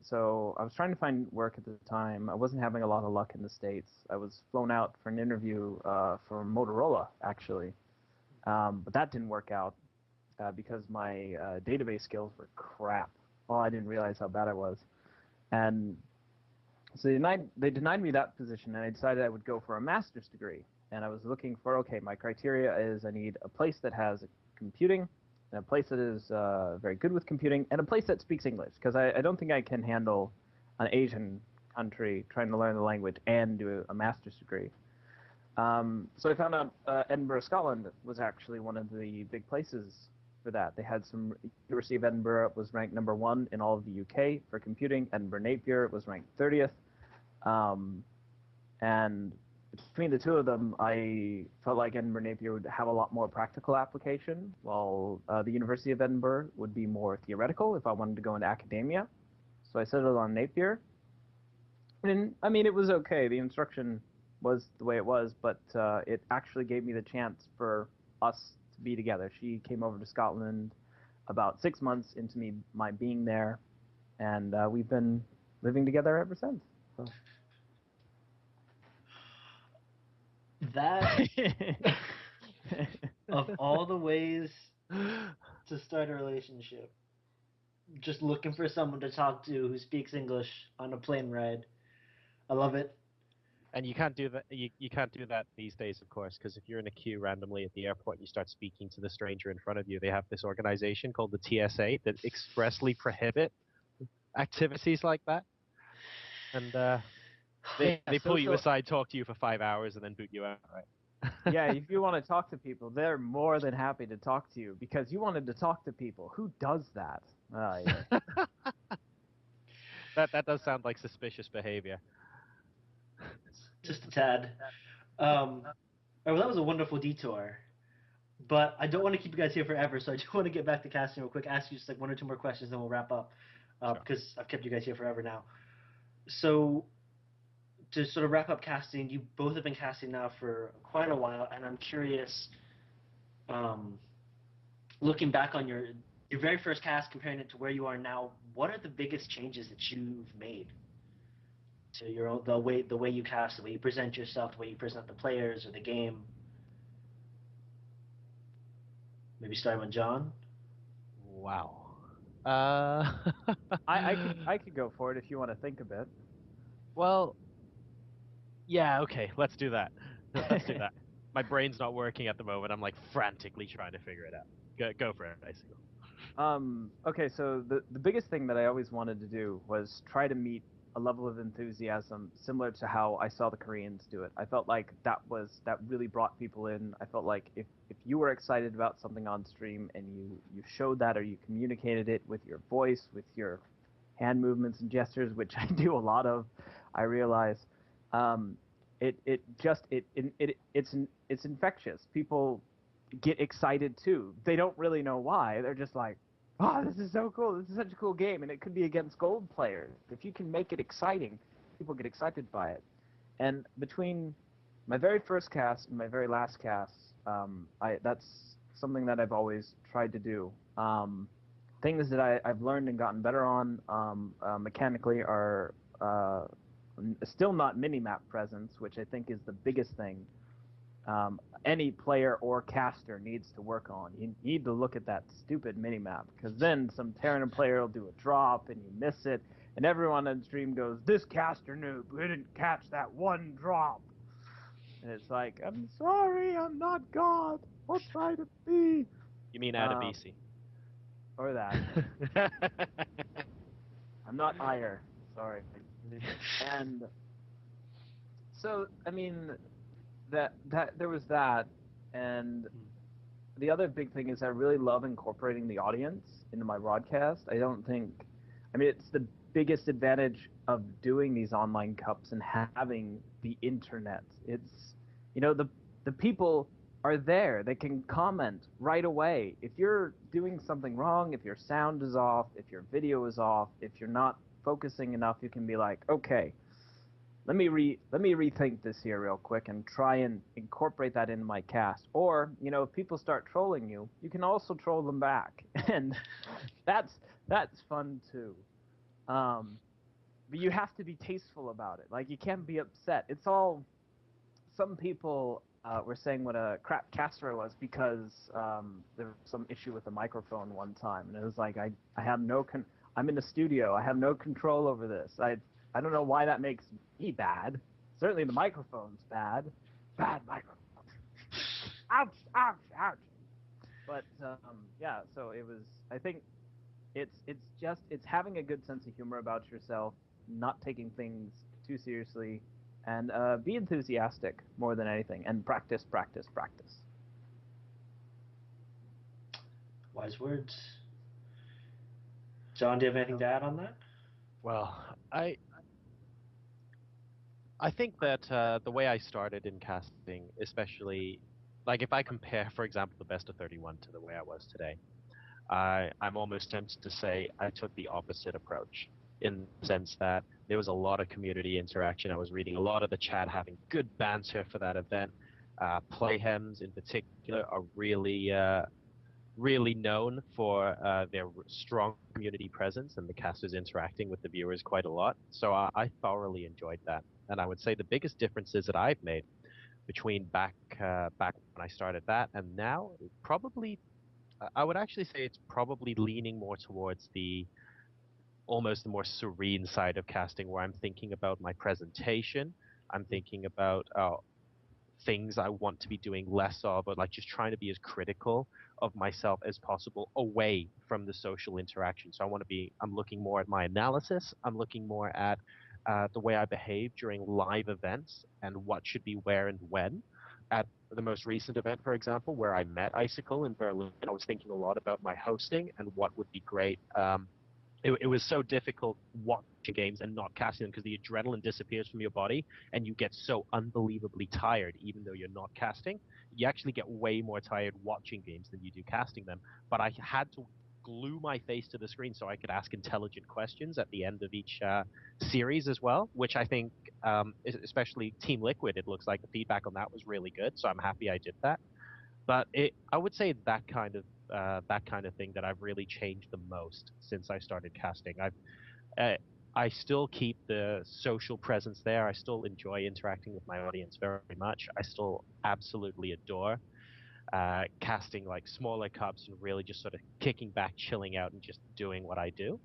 So I was trying to find work at the time. I wasn't having a lot of luck in the States. I was flown out for an interview for Motorola, actually. But that didn't work out because my database skills were crap. Oh, I didn't realize how bad I was. And so they denied me that position, and I decided I would go for a master's degree. And I was looking for, okay, my criteria is I need a place that has computing, and a place that is very good with computing, and a place that speaks English, because I don't think I can handle an Asian country trying to learn the language and do a master's degree. So I found out Edinburgh, Scotland was actually one of the big places for that. They had some, University of Edinburgh was ranked #1 in all of the UK for computing. Edinburgh Napier was ranked 30th. And between the two of them, I felt like Edinburgh Napier would have a lot more practical application, while the University of Edinburgh would be more theoretical if I wanted to go into academia. So I settled on Napier. And I mean, it was okay. The instruction was the way it was, but it actually gave me the chance for us to be together. She came over to Scotland about 6 months into my being there, and we've been living together ever since. So. That of all the ways to start a relationship, just looking for someone to talk to who speaks English on a plane ride. I love it. And you can't do that. You can't do that these days, of course, because if you're in a queue randomly at the airport and you start speaking to the stranger in front of you, they have this organization called the TSA that expressly prohibit activities like that. And they pull you aside, talk to you for 5 hours, and then boot you out. Right? Yeah, if you want to talk to people, they're more than happy to talk to you because you wanted to talk to people. Who does that? Yeah. That does sound like suspicious behavior. Just a tad. Well, that was a wonderful detour. But I don't want to keep you guys here forever, so I do want to get back to casting real quick. Ask you just like 1 or 2 more questions, then we'll wrap up. Sure. Because I've kept you guys here forever now. So to sort of wrap up casting, you both have been casting now for quite a while, and I'm curious, looking back on your very first cast, comparing it to where you are now, what are the biggest changes that you've made to your own, the way you cast, the way you present yourself, the way you present the players or the game? Maybe starting with John. Wow. I could go for it if you want to think a bit. Well, yeah, okay, let's do that. Let's do that. My brain's not working at the moment. I'm like frantically trying to figure it out. Go for it, Icicle. Okay, so the biggest thing that I always wanted to do was try to meet a level of enthusiasm similar to how I saw the Koreans do it. I felt like that really brought people in. I felt like if you were excited about something on stream and you showed that or you communicated it with your voice, with your hand movements and gestures, which I do a lot of, I realize, it's infectious. People get excited too. They don't really know why. They're just like, oh, this is so cool. This is such a cool game. And it could be against gold players. If you can make it exciting, people get excited by it. And between my very first cast and my very last cast, that's something that I've always tried to do. Things that I've learned and gotten better on mechanically are still not minimap presence, which I think is the biggest thing any player or caster needs to work on. You need to look at that stupid minimap, because then some Terran player will do a drop and you miss it, and everyone on stream goes, "This caster noob didn't catch that one drop." And it's like, I'm sorry, I'm not God. I'll try to be. You mean out of BC? Or that. I'm not Ire. Sorry. And so, I mean, that there was that, and the other big thing is I really love incorporating the audience into my broadcast. It's the biggest advantage of doing these online cups and having the internet. It's, the people are there. They can comment right away. If you're doing something wrong, if your sound is off, if your video is off, if you're not focusing enough, you can be like, okay, let me rethink this here real quick and try and incorporate that in my cast. Or, if people start trolling you, you can also troll them back, and that's fun too. But you have to be tasteful about it. Like, you can't be upset. It's all. Some people were saying what a crap caster was because there was some issue with the microphone one time, and it was like I have I'm in the studio. I have no control over this. I don't know why that makes me bad. Certainly the microphone's bad. Bad microphone. Ouch! Ouch! Ouch! But yeah, so it was. I think it's having a good sense of humor about yourself, not taking things too seriously, and be enthusiastic more than anything, and practice, practice, practice. Wise words. John, do you have anything to add on that? Well, I think that the way I started in casting, especially, like if I compare, for example, the best of 31 to the way I was today, I'm almost tempted to say I took the opposite approach in the sense that there was a lot of community interaction. I was reading a lot of the chat, having good banter for that event. Playhems in particular are really known for their strong community presence, and the casters interacting with the viewers quite a lot. So I thoroughly enjoyed that. And I would say the biggest differences that I've made between back when I started that and now, probably, I would actually say it's probably leaning more towards almost the more serene side of casting, where I'm thinking about my presentation. I'm thinking about things I want to be doing less of, or like just trying to be as critical of myself as possible away from the social interaction. So I'm looking more at my analysis. I'm looking more at the way I behave during live events and what should be where and when. At the most recent event, for example, where I met Icicle in Berlin, I was thinking a lot about my hosting and what would be great. It was so difficult watching games and not casting them because the adrenaline disappears from your body and you get so unbelievably tired even though you're not casting. You actually get way more tired watching games than you do casting them. But I had to glue my face to the screen so I could ask intelligent questions at the end of each series as well, which I think, especially Team Liquid, it looks like the feedback on that was really good. So I'm happy I did that. But I would say that kind of thing that I've really changed the most since I started casting. I still keep the social presence there. I still enjoy interacting with my audience very much. I still absolutely adore casting like smaller cups and really just sort of kicking back, chilling out, and just doing what I do.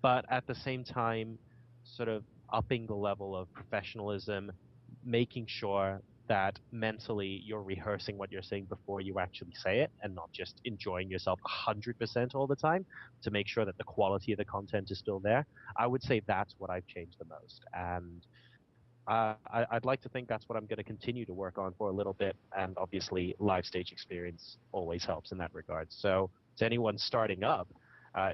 But at the same time, sort of upping the level of professionalism, making sure that mentally you're rehearsing what you're saying before you actually say it and not just enjoying yourself 100% all the time, to make sure that the quality of the content is still there. I would say that's what I've changed the most. And I'd like to think that's what I'm going to continue to work on for a little bit. And obviously, live stage experience always helps in that regard. So to anyone starting up,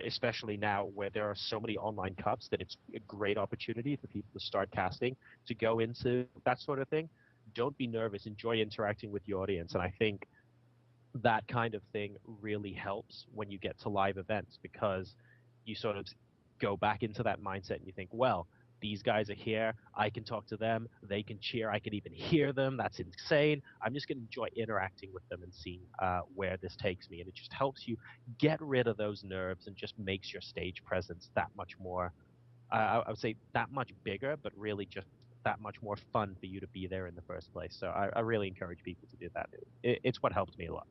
especially now where there are so many online cups, that it's a great opportunity for people to start casting, to go into that sort of thing. Don't be nervous. Enjoy interacting with your audience. And I think that kind of thing really helps when you get to live events, because you sort of go back into that mindset and you think, well, these guys are here. I can talk to them. They can cheer. I can even hear them. That's insane. I'm just going to enjoy interacting with them and seeing where this takes me. And it just helps you get rid of those nerves and just makes your stage presence that much more, I would say, that much bigger, but really just that much more fun for you to be there in the first place. So I really encourage people to do that. It's what helps me a lot.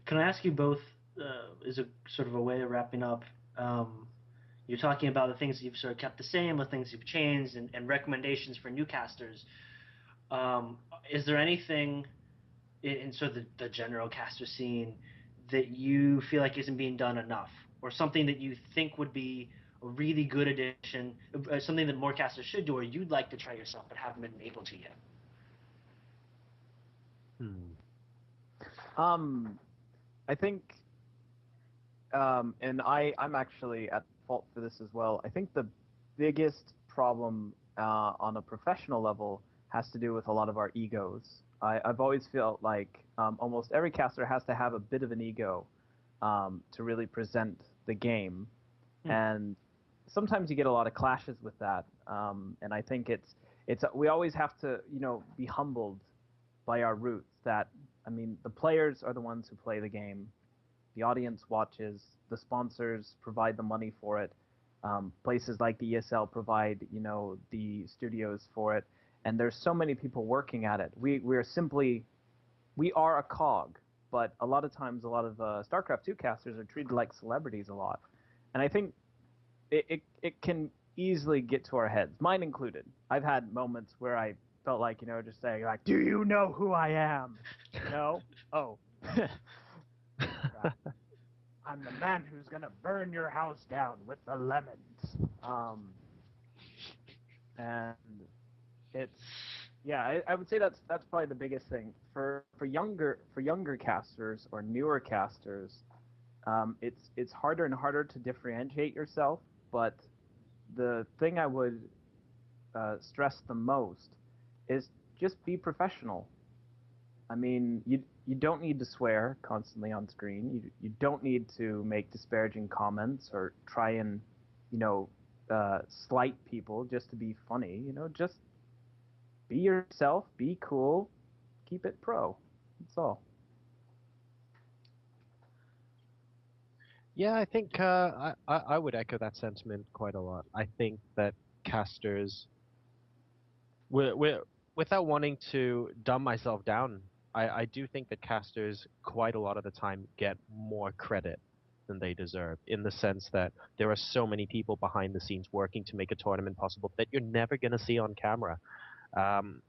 Can I ask you both, is a sort of a way of wrapping up, you're talking about the things you've sort of kept the same, the things you've changed, and recommendations for new casters. Is there anything in sort of the general caster scene that you feel like isn't being done enough, or something that you think would be a really good addition, something that more casters should do, or you'd like to try yourself but haven't been able to yet? I think, and I'm actually at fault for this as well. I think the biggest problem on a professional level has to do with a lot of our egos. I've always felt like almost every caster has to have a bit of an ego to really present the game. And sometimes you get a lot of clashes with that, and I think it's we always have to be humbled by our roots. That I mean, the players are the ones who play the game, the audience watches, the sponsors provide the money for it. Places like the ESL provide the studios for it, and there's so many people working at it. We are a cog, but a lot of times a lot of StarCraft 2 casters are treated like celebrities a lot, and I think it can easily get to our heads, mine included. I've had moments where I felt like, just saying, like, do you know who I am? No? Oh. I'm the man who's going to burn your house down with the lemons. And it's, yeah, I would say that's probably the biggest thing. For younger casters or newer casters, it's harder and harder to differentiate yourself, but the thing I would stress the most is just be professional. I mean, you don't need to swear constantly on screen. You don't need to make disparaging comments or try and slight people just to be funny. Just be yourself, be cool, keep it pro. That's all. Yeah, I think I would echo that sentiment quite a lot. I think that casters, we're, without wanting to dumb myself down, I do think that casters quite a lot of the time get more credit than they deserve, in the sense that there are so many people behind the scenes working to make a tournament possible that you're never going to see on camera. Um,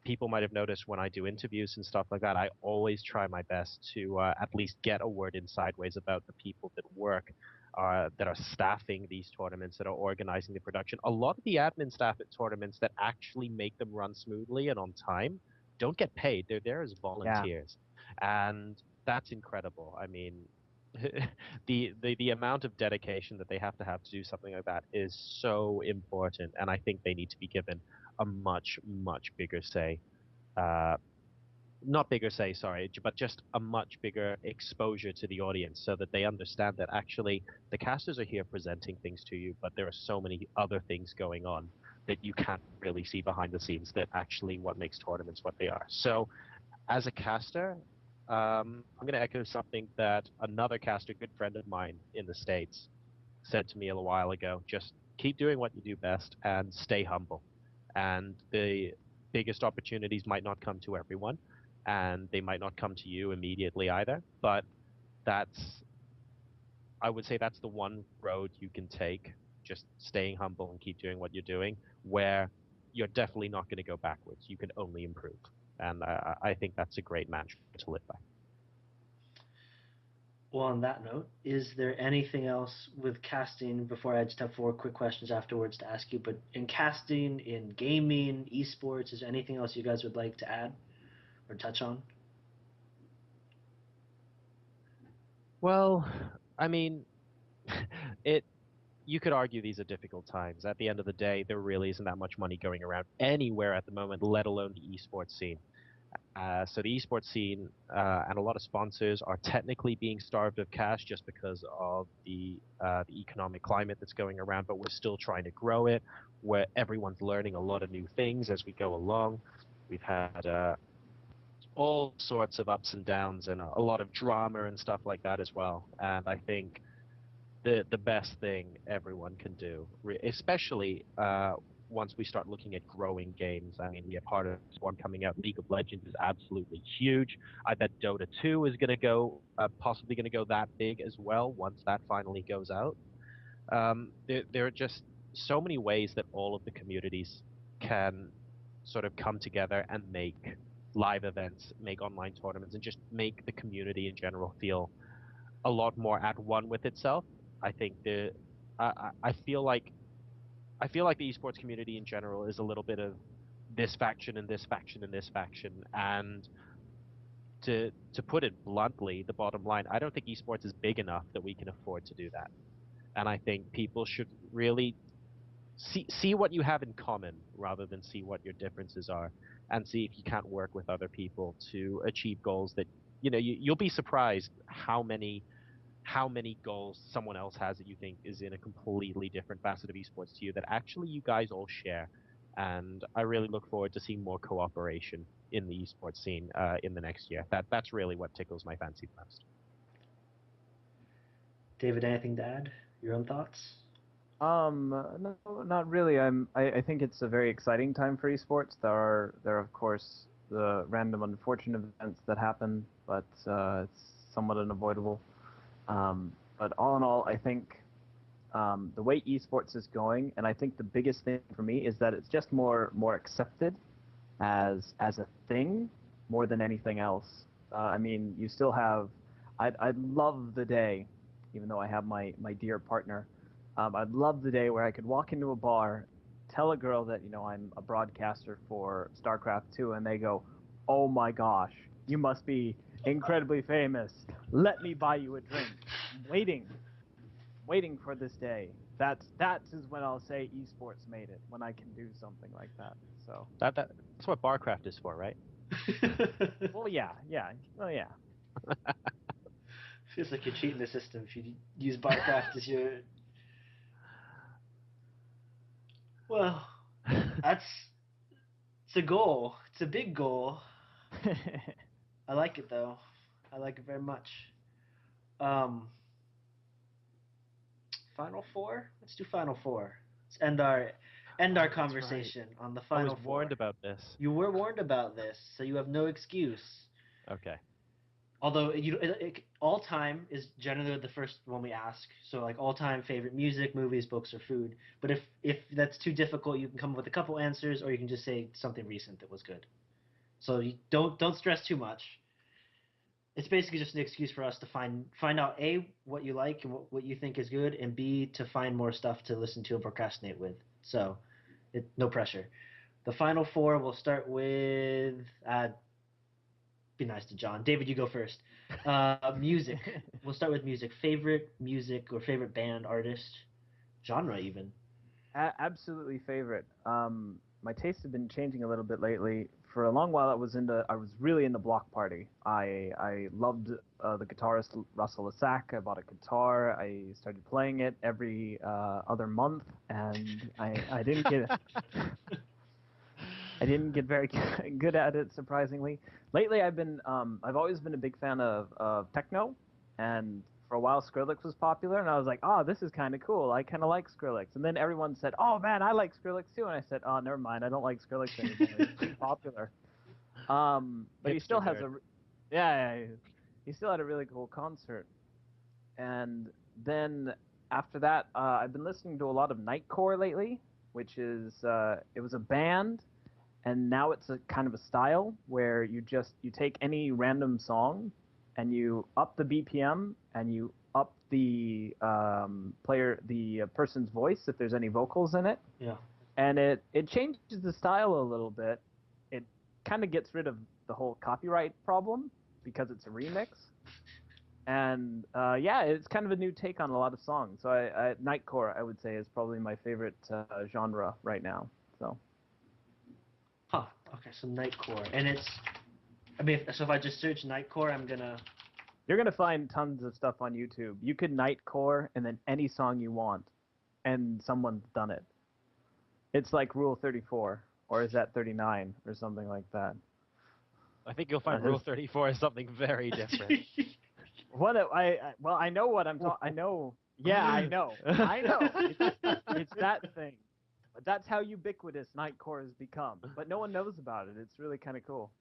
People might have noticed when I do interviews and stuff like that, I always try my best to at least get a word in sideways about the people that work, that are staffing these tournaments, that are organizing the production. A lot of the admin staff at tournaments that actually make them run smoothly and on time don't get paid. They're there as Yeah. volunteers. And that's incredible. I mean, the amount of dedication that they have to do something like that is so important, and I think they need to be given a much bigger say. Uh, Not bigger say, sorry, but just a much bigger exposure to the audience, so that they understand that actually the casters are here presenting things to you, but there are so many other things going on that you can't really see behind the scenes, that actually what makes tournaments what they are. So as a caster, I'm going to echo something that another caster, good friend of mine in the States, said to me a while ago. Just keep doing what you do best and stay humble. And the biggest opportunities might not come to everyone, and they might not come to you immediately either. But that's, I would say that's the one road you can take, just staying humble and keep doing what you're doing, where you're definitely not going to go backwards. You can only improve. And I think that's a great mantra to live by. Well, on that note, is there anything else with casting before I just have four quick questions afterwards to ask you? But in casting, in gaming, esports, is there anything else you guys would like to add or touch on? Well, I mean, it you could argue these are difficult times. At the end of the day, there really isn't that much money going around anywhere at the moment, let alone the esports scene. So the esports scene and a lot of sponsors are technically being starved of cash just because of the economic climate that's going around. But we're still trying to grow it, where everyone's learning a lot of new things as we go along. We've had all sorts of ups and downs and a lot of drama and stuff like that as well. And I think the best thing everyone can do, especially once we start looking at growing games. I mean, we have part of one coming out. League of Legends is absolutely huge. I bet Dota 2 is going to go, possibly going to go that big as well once that finally goes out. There are just so many ways that all of the communities can sort of come together and make live events, make online tournaments, and just make the community in general feel a lot more at one with itself. I think I feel like the esports community in general is a little bit of this faction and this faction and this faction. And to put it bluntly, the bottom line, I don't think esports is big enough that we can afford to do that. And I think people should really see what you have in common rather than see what your differences are, and see if you can't work with other people to achieve goals that you'll be surprised how many how many goals someone else has that you think is in a completely different facet of esports to you that actually you guys all share. And I really look forward to seeing more cooperation in the esports scene in the next year. That's really what tickles my fancy the most. David, anything to add? Your own thoughts? No, not really. I think it's a very exciting time for esports. There are of course the random unfortunate events that happen, but it's somewhat unavoidable. But all in all, I think the way esports is going, and I think the biggest thing for me is that it's just more accepted as a thing more than anything else. I mean, you still have. I'd love the day, even though I have my dear partner. I'd love the day where I could walk into a bar, tell a girl that I'm a broadcaster for StarCraft 2, and they go, "Oh my gosh, you must be incredibly famous. Let me buy you a drink." I'm waiting for this day. That is when I'll say esports made it, when I can do something like that. So That's what Barcraft is for, right? well, yeah. Well, yeah. Feels like you're cheating the system if you use Barcraft as your. Well, it's a goal. It's a big goal. I like it though. I like it very much. Um, Final four. Let's do Final four. Let's end our conversation on the I Final was four. warned about this. You were warned about this, so you have no excuse. Okay. Although all time is generally the first one we ask. So like all time favorite music, movies, books, or food. But if that's too difficult, you can come up with a couple answers, or you can just say something recent that was good. So you don't stress too much. It's basically just an excuse for us to find out A, what you like and what you think is good, and B, to find more stuff to listen to and procrastinate with. So no pressure. The final four, we'll start with be nice to John. David, you go first. Music. We'll start with music. Favorite music or favorite band, artist, genre even. Absolutely favorite. My tastes have been changing a little bit lately. For a long while, I was really into Block Party. I loved the guitarist Russell Isaac. I bought a guitar. I started playing it every other month, and I didn't get I didn't get very good at it, surprisingly. Lately, I've always been a big fan of techno, and for a while Skrillex was popular, and I was like, oh, this is kind of cool. I kind of like Skrillex. And then everyone said, oh man, I like Skrillex too. And I said, oh, never mind, I don't like Skrillex anymore. He's too popular. But he still has he still had a really cool concert. And then after that, I've been listening to a lot of Nightcore lately, which is it was a band, and now it's a kind of a style where you take any random song and you up the BPM and you up the person's voice if there's any vocals in it. Yeah. And it changes the style a little bit. It kind of gets rid of the whole copyright problem because it's a remix. And it's kind of a new take on a lot of songs. So Nightcore, I would say, is probably my favorite genre right now. So. Huh. Okay, so Nightcore, and so if I just search Nightcore, You're gonna find tons of stuff on YouTube. You could Nightcore and then any song you want, and someone's done it. It's like Rule 34, or is that 39, or something like that. I think you'll find Rule 34 is something very different. I know what I'm talking. I know. Yeah, I know. It's that thing. But that's how ubiquitous Nightcore has become. But no one knows about it. It's really kind of cool.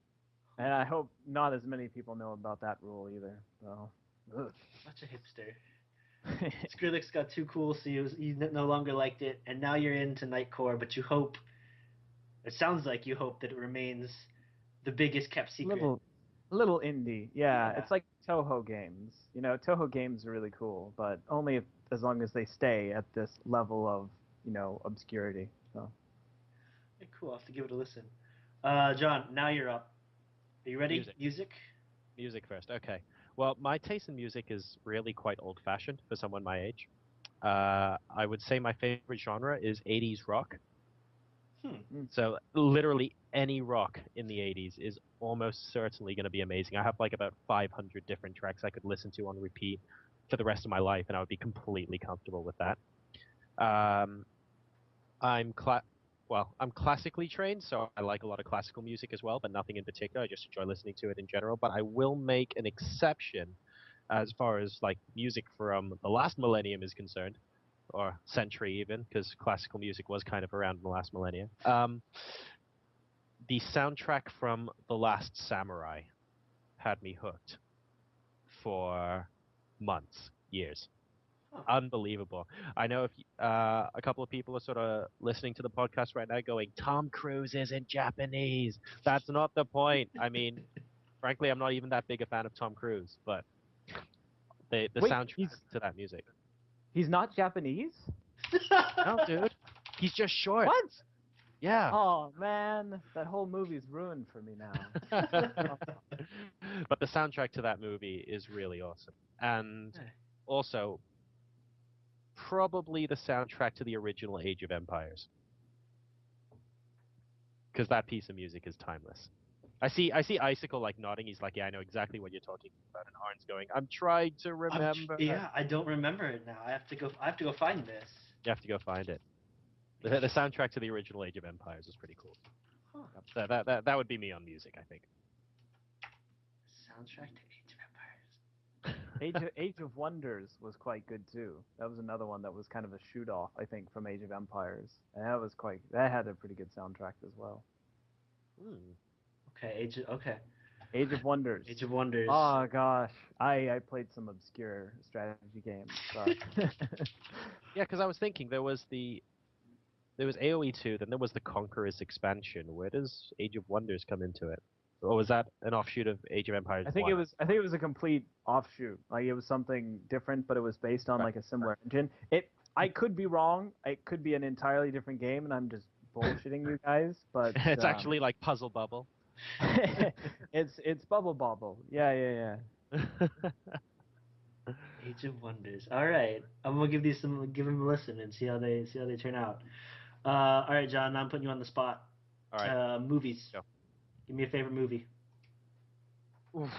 And I hope not as many people know about that rule either. So. Such a hipster. Skrillex got too cool, so you no longer liked it, and now you're into Nightcore, but you hope. It sounds like you hope that it remains the biggest kept secret. Little indie, yeah. It's like Toho games. Toho games are really cool, but only as long as they stay at this level of obscurity. So. Okay, cool. I'll have to give it a listen. John, now you're up. Are you ready? Music? Music first. Okay. Well, my taste in music is really quite old-fashioned for someone my age. I would say my favorite genre is 80s rock. So literally any rock in the 80s is almost certainly going to be amazing. I have like about 500 different tracks I could listen to on repeat for the rest of my life, and I would be completely comfortable with that. Um, I'm I'm classically trained, so I like a lot of classical music as well, but nothing in particular. I just enjoy listening to it in general. But I will make an exception as far as like music from the last millennium is concerned, or century even, because classical music was kind of around in the last millennium. The soundtrack from The Last Samurai had me hooked for months, years. Huh. Unbelievable. I know if a couple of people are sort of listening to the podcast right now going, Tom Cruise isn't Japanese. That's not the point. I mean, frankly, I'm not even that big a fan of Tom Cruise, but the Wait, soundtrack to that music. he's not Japanese? No, dude. He's just short. What? Yeah. Oh man, that whole movie's ruined for me now. But the soundtrack to that movie is really awesome. And also, probably the soundtrack to the original Age of Empires. Because that piece of music is timeless. I see Icicle like nodding. He's like, yeah, I know exactly what you're talking about. And Arn's going, I'm trying to remember. Yeah, I don't remember it now. I have to go find this. You have to go find it. The soundtrack to the original Age of Empires is pretty cool. Huh. That would be me on music, I think. Soundtrack to Age of Empires. Age of Wonders was quite good too. That was another one that was kind of a shoot off, I think, from Age of Empires. And that had a pretty good soundtrack as well. Okay, Age of Wonders. Age of Wonders. Oh gosh, I played some obscure strategy games. But Yeah, because I was thinking there was AoE 2, then there was the Conqueror's expansion. Where does Age of Wonders come into it? Or was that an offshoot of Age of Empires? I think it was a complete offshoot. Like it was something different, but it was based on like a similar engine. I could be wrong. It could be an entirely different game, and I'm just bullshitting you guys. But it's actually like Puzzle Bubble. it's Bubble Bobble. Yeah. Age of Wonders. All right, I'm gonna give them a listen and see how they turn out. All right, John, I'm putting you on the spot. All right. Movies. Go. Give me a favorite movie. Oof.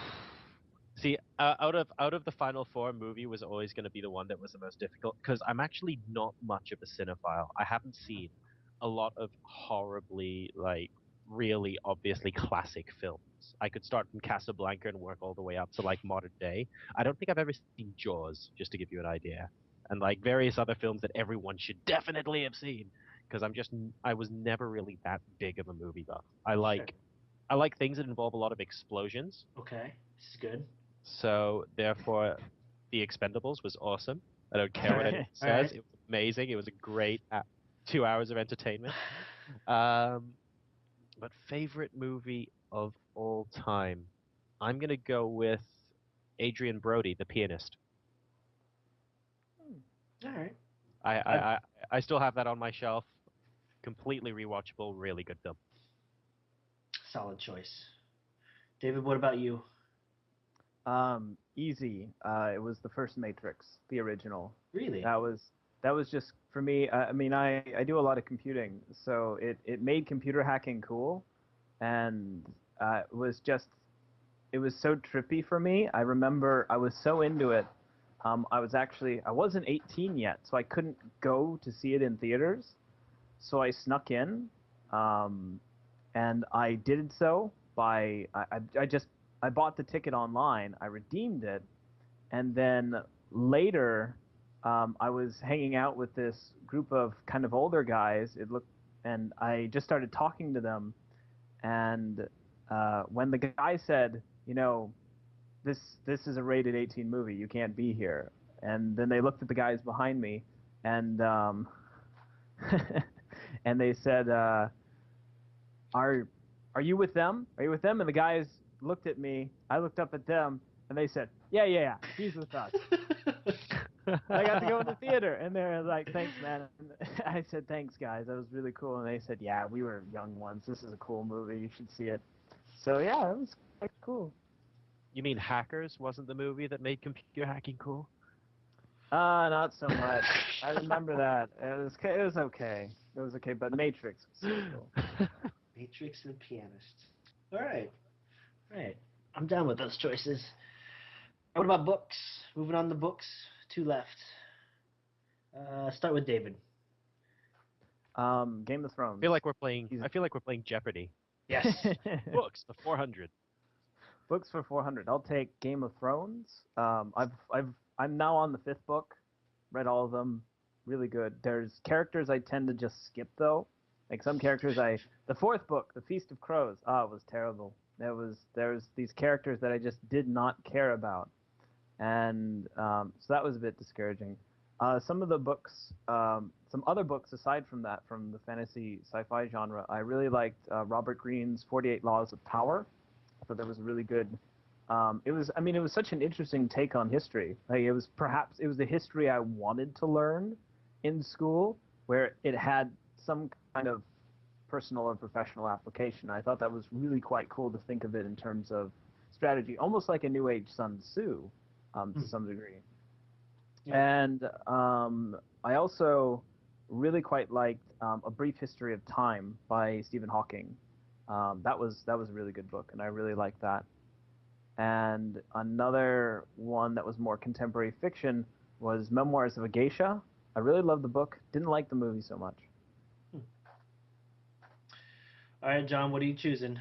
See, out of the final four, movie was always going to be the one that was the most difficult because I'm actually not much of a cinephile. I haven't seen a lot of horribly, like, really obviously classic films. I could start from Casablanca and work all the way up to like modern day. I don't think I've ever seen Jaws, just to give you an idea, and like various other films that everyone should definitely have seen. Because I was never really that big of a movie buff. I like things that involve a lot of explosions. Okay, this is good. So therefore, The Expendables was awesome. I don't care what anyone says. Right. It was amazing. It was a great 2 hours of entertainment. But favorite movie of all time, I'm gonna go with Adrian Brody, The Pianist. All right. I still have that on my shelf. Completely rewatchable, really good film. Solid choice. David, what about you? Easy. It was the first Matrix, the original. Really? That was just for me. I mean, I do a lot of computing, so it made computer hacking cool, and it was so trippy for me. I remember I was so into it. I wasn't 18 yet, so I couldn't go to see it in theaters. So I snuck in, and I did so by I bought the ticket online. I redeemed it, and then later I was hanging out with this group of kind of older guys. And I just started talking to them, and when the guy said, this is a rated 18 movie, you can't be here, and then they looked at the guys behind me, and and they said, are you with them? Are you with them? And the guys looked at me. I looked up at them, and they said, yeah, he's with us. I got to go in the theater, and they're like, thanks, man. And I said, thanks, guys. That was really cool. And they said, yeah, we were young ones. This is a cool movie. You should see it. So, yeah, it was quite cool. You mean Hackers wasn't the movie that made computer hacking cool? Not so much. I remember that. It was okay. It was okay, but Matrix was so cool. Matrix and the Pianist. All right. Right. I'm down with those choices. What about books? Moving on to books. Two left. Start with David. Game of Thrones. I feel like we're playing Jeopardy. Yes. Books, the 400. Books for 400. I'll take Game of Thrones. I'm now on the 5th book. Read all of them. Really good. There's characters I tend to just skip though. Like some characters the 4th book, The Feast of Crows. It was terrible. There's these characters that I just did not care about, and so that was a bit discouraging. Some of the books, some other books aside from that, from the fantasy sci-fi genre, I really liked Robert Greene's 48 Laws of Power. I thought that was really good. It was such an interesting take on history. Like it was the history I wanted to learn in school, where it had some kind of personal or professional application. I thought that was really quite cool to think of it in terms of strategy, almost like a New Age Sun Tzu, to some degree. Yeah. And I also really quite liked A Brief History of Time by Stephen Hawking. That was a really good book, and I really liked that. And another one that was more contemporary fiction was Memoirs of a Geisha. I really loved the book. Didn't like the movie so much. All right, John, what are you choosing?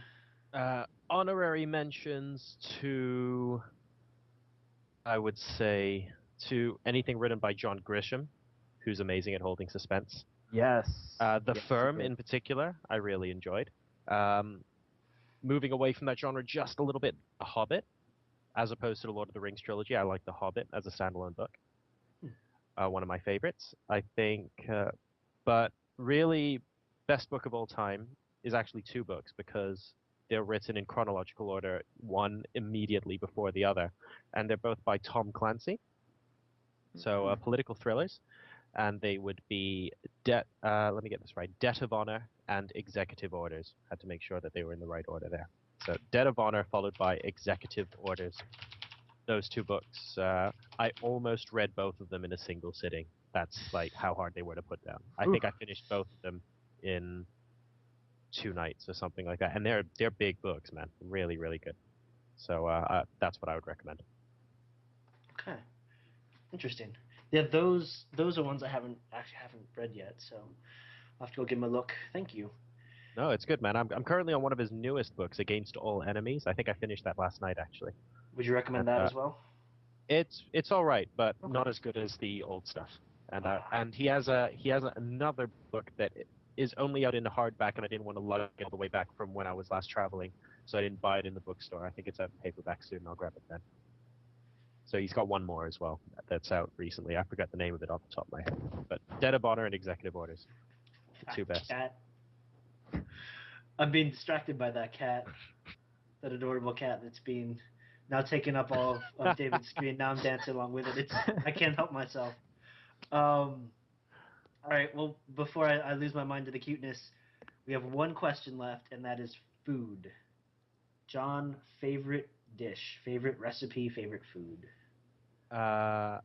Honorary mentions to, I would say, to anything written by John Grisham, who's amazing at holding suspense. Yes. The Firm, in particular, I really enjoyed. Moving away from that genre just a little bit, The Hobbit, as opposed to the Lord of the Rings trilogy. I like The Hobbit as a standalone book. One of my favorites, I think. But really, best book of all time is actually 2 books because they're written in chronological order, one immediately before the other. And they're both by Tom Clancy. So political thrillers. And they would be, let me get this right, Debt of Honor and Executive Orders. Had to make sure that they were in the right order there. So Debt of Honor followed by Executive Orders. Those 2 books, I almost read both of them in a single sitting. That's like how hard they were to put down. I think I finished both of them in 2 nights or something like that. And they're big books, man. Really, really good. So that's what I would recommend. Okay. Interesting. Yeah, those are ones I haven't read yet, so I'll have to go give them a look. Thank you. No, it's good, man. I'm currently on one of his newest books, Against All Enemies. I think I finished that last night, actually. Would you recommend that as well? It's all right, but not as good as the old stuff. And he has another book that is only out in the hardback, and I didn't want to lug it all the way back from when I was last traveling, so I didn't buy it in the bookstore. I think it's out in paperback soon. I'll grab it then. So he's got one more as well that's out recently. I forgot the name of it off the top of my head. But Debt of Honor and Executive Orders. The 2 best. Cat. I'm being distracted by that cat. That adorable cat that's being now taking up all of David's screen. Now I'm dancing along with it. I can't help myself. All right, well, before I lose my mind to the cuteness, we have one question left, and that is food. John, favorite dish, favorite recipe, favorite food? I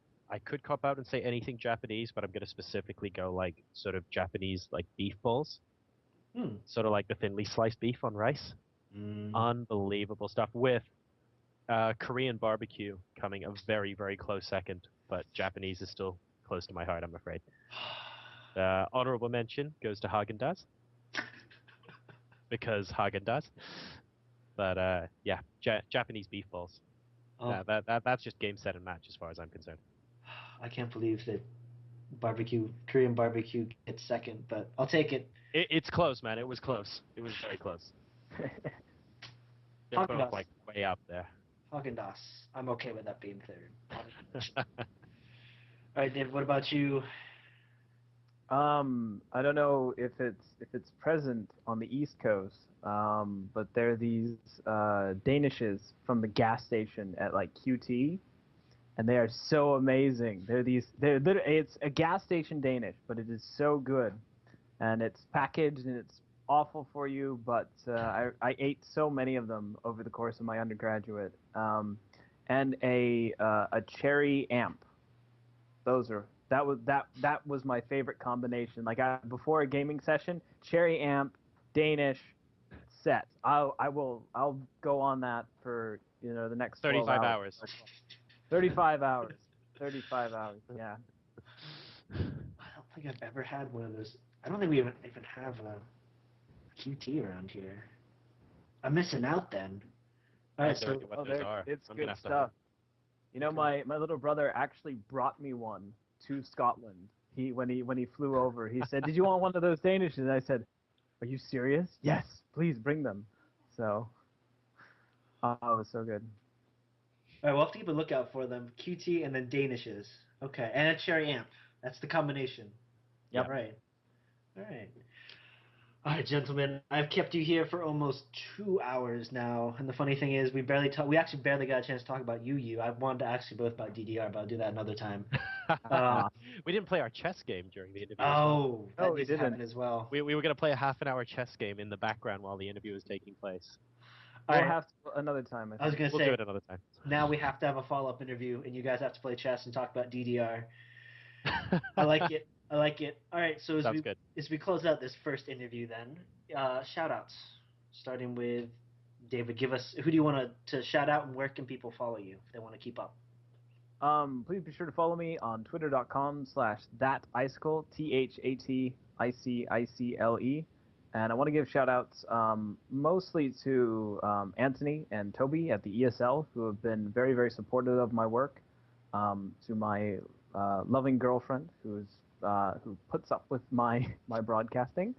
could cop out and say anything Japanese, but I'm going to specifically go like sort of Japanese like beef balls. Sort of like the thinly sliced beef on rice. Unbelievable stuff, with Korean barbecue coming a very, very close second, but Japanese is still close to my heart, I'm afraid. Honorable mention goes to Haagen-Dazs, because Haagen-Dazs. But yeah, Japanese beef balls. That's just game, set, and match as far as I'm concerned. I can't believe that Korean barbecue gets second, but I'll take it. It's close, man. It was close. It was very close. They're both like way up there. Haagen-Dazs. I'm okay with that being third. All right, Dave. What about you? I don't know if it's present on the East Coast, but there are these Danishes from the gas station at like QT, and they are so amazing. It's a gas station Danish, but it is so good, and it's packaged and it's awful for you, but I ate so many of them over the course of my undergraduate, and a cherry amp. That was my favorite combination. Like before a gaming session, cherry amp, Danish, set. I'll go on that for the next 12 35 hours. 35 hours. 35 hours. Yeah. I don't think I've ever had one of those. I don't think we even have a QT around here. I'm missing out then. All I right, have no so idea what those are. It's I'm good gonna have to stuff. My little brother actually brought me one to Scotland. When he flew over, he said, "Did you want one of those Danishes?" And I said, "Are you serious? Yes, please bring them." So, it was so good. all right, we'll have to keep a lookout for them. QT and then Danishes. Okay, and a cherry amp. That's the combination. Yep. All right. All right. All right, gentlemen. I've kept you here for almost 2 hours now, and the funny thing is, we actually barely got a chance to talk about Yu. I wanted to ask you both about DDR, but I'll do that another time. We didn't play our chess game during the interview as well. Oh, that No, we needs to didn't. happen as well. We were going to play a half-an-hour chess game in the background while the interview was taking place. All We'll right. have to another time. I was gonna We'll say do it another time. now we have to have a follow-up interview, and you guys have to play chess and talk about DDR. I like it. I like it. All right, so Sounds good. as we close out this first interview, then shout-outs, starting with David. Give us who do you want to shout out, and where can people follow you if they want to keep up? Please be sure to follow me on twitter.com/thaticicle, THATICICLE. And I want to give shout outs mostly to Anthony and Toby at the ESL, who have been very, very supportive of my work, to my loving girlfriend, who puts up with my broadcasting.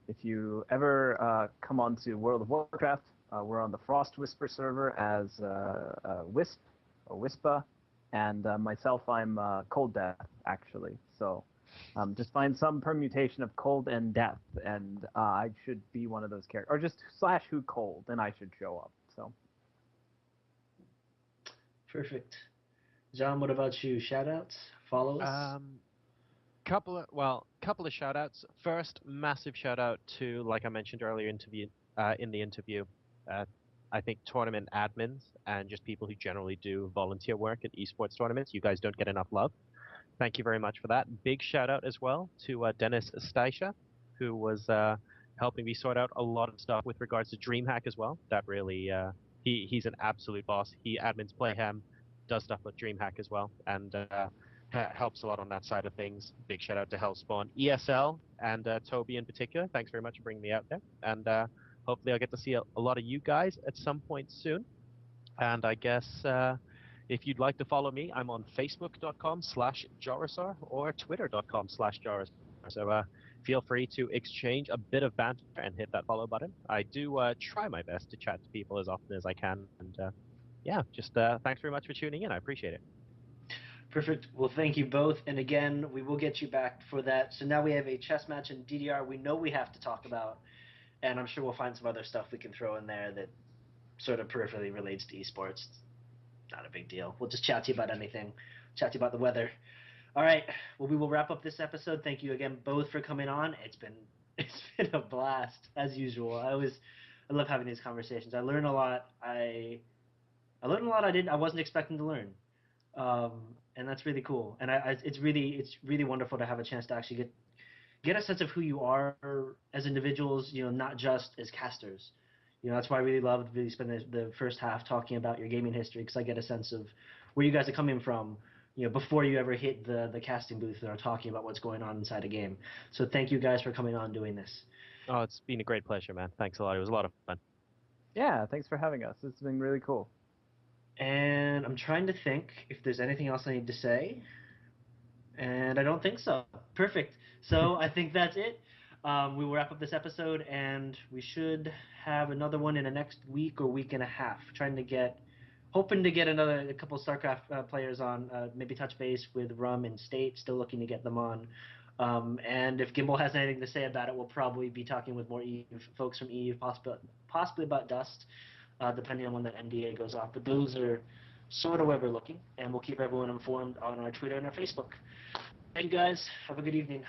If you ever come onto World of Warcraft, we're on the Frost Whisper server as Wisp or Wispa, and myself, I'm Cold Death, actually. So just find some permutation of Cold and Death, and I should be one of those characters. Or just /who Cold, and I should show up. So Perfect. John, what about you? Shout-outs? Follow us? Couple of shout outs. First, massive shout out to, like I mentioned earlier in the interview, I think tournament admins and just people who generally do volunteer work at esports tournaments. You guys don't get enough love. Thank you very much for that. Big shout out as well to Dennis Geisha, who was helping me sort out a lot of stuff with regards to DreamHack as well. That really, he's an absolute boss. He admins Playhem, does stuff with DreamHack as well, and helps a lot on that side of things. Big shout out to Hellspawn, ESL, and Toby in particular. Thanks very much for bringing me out there. And hopefully I'll get to see a lot of you guys at some point soon. And I guess if you'd like to follow me, I'm on facebook.com/JoRoSar or twitter.com/JoRoSar. So feel free to exchange a bit of banter and hit that follow button. I do try my best to chat to people as often as I can. And just thanks very much for tuning in. I appreciate it. Perfect. Well, thank you both. And again, we will get you back for that. So now we have a chess match in DDR we know we have to talk about. And I'm sure we'll find some other stuff we can throw in there that sort of peripherally relates to esports. Not a big deal. We'll just chat to you about anything. Chat to you about the weather. All right. Well, we will wrap up this episode. Thank you again both for coming on. It's been a blast as usual. I love having these conversations. I learn a lot. I learned a lot I wasn't expecting to learn. And that's really cool. And it's really wonderful to have a chance to actually get a sense of who you are as individuals, not just as casters. That's why I really loved spending the first half talking about your gaming history, because I get a sense of where you guys are coming from, before you ever hit the casting booth and are talking about what's going on inside a game. So thank you guys for coming on and doing this. Oh, it's been a great pleasure, man. Thanks a lot. It was a lot of fun. yeah, thanks for having us. It's been really cool. And I'm trying to think if there's anything else I need to say. And I don't think so. Perfect. So I think that's it. We will wrap up this episode, and we should have another one in the next week or week and a half. Hoping to get a couple StarCraft players on, maybe touch base with Rum and State, still looking to get them on. And if Gimbal has anything to say about it, we'll probably be talking with more EVE folks from EVE, possibly about Dust, depending on when that NDA goes off. But those are sort of where we're looking, and we'll keep everyone informed on our Twitter and our Facebook. Thank you guys. Have a good evening.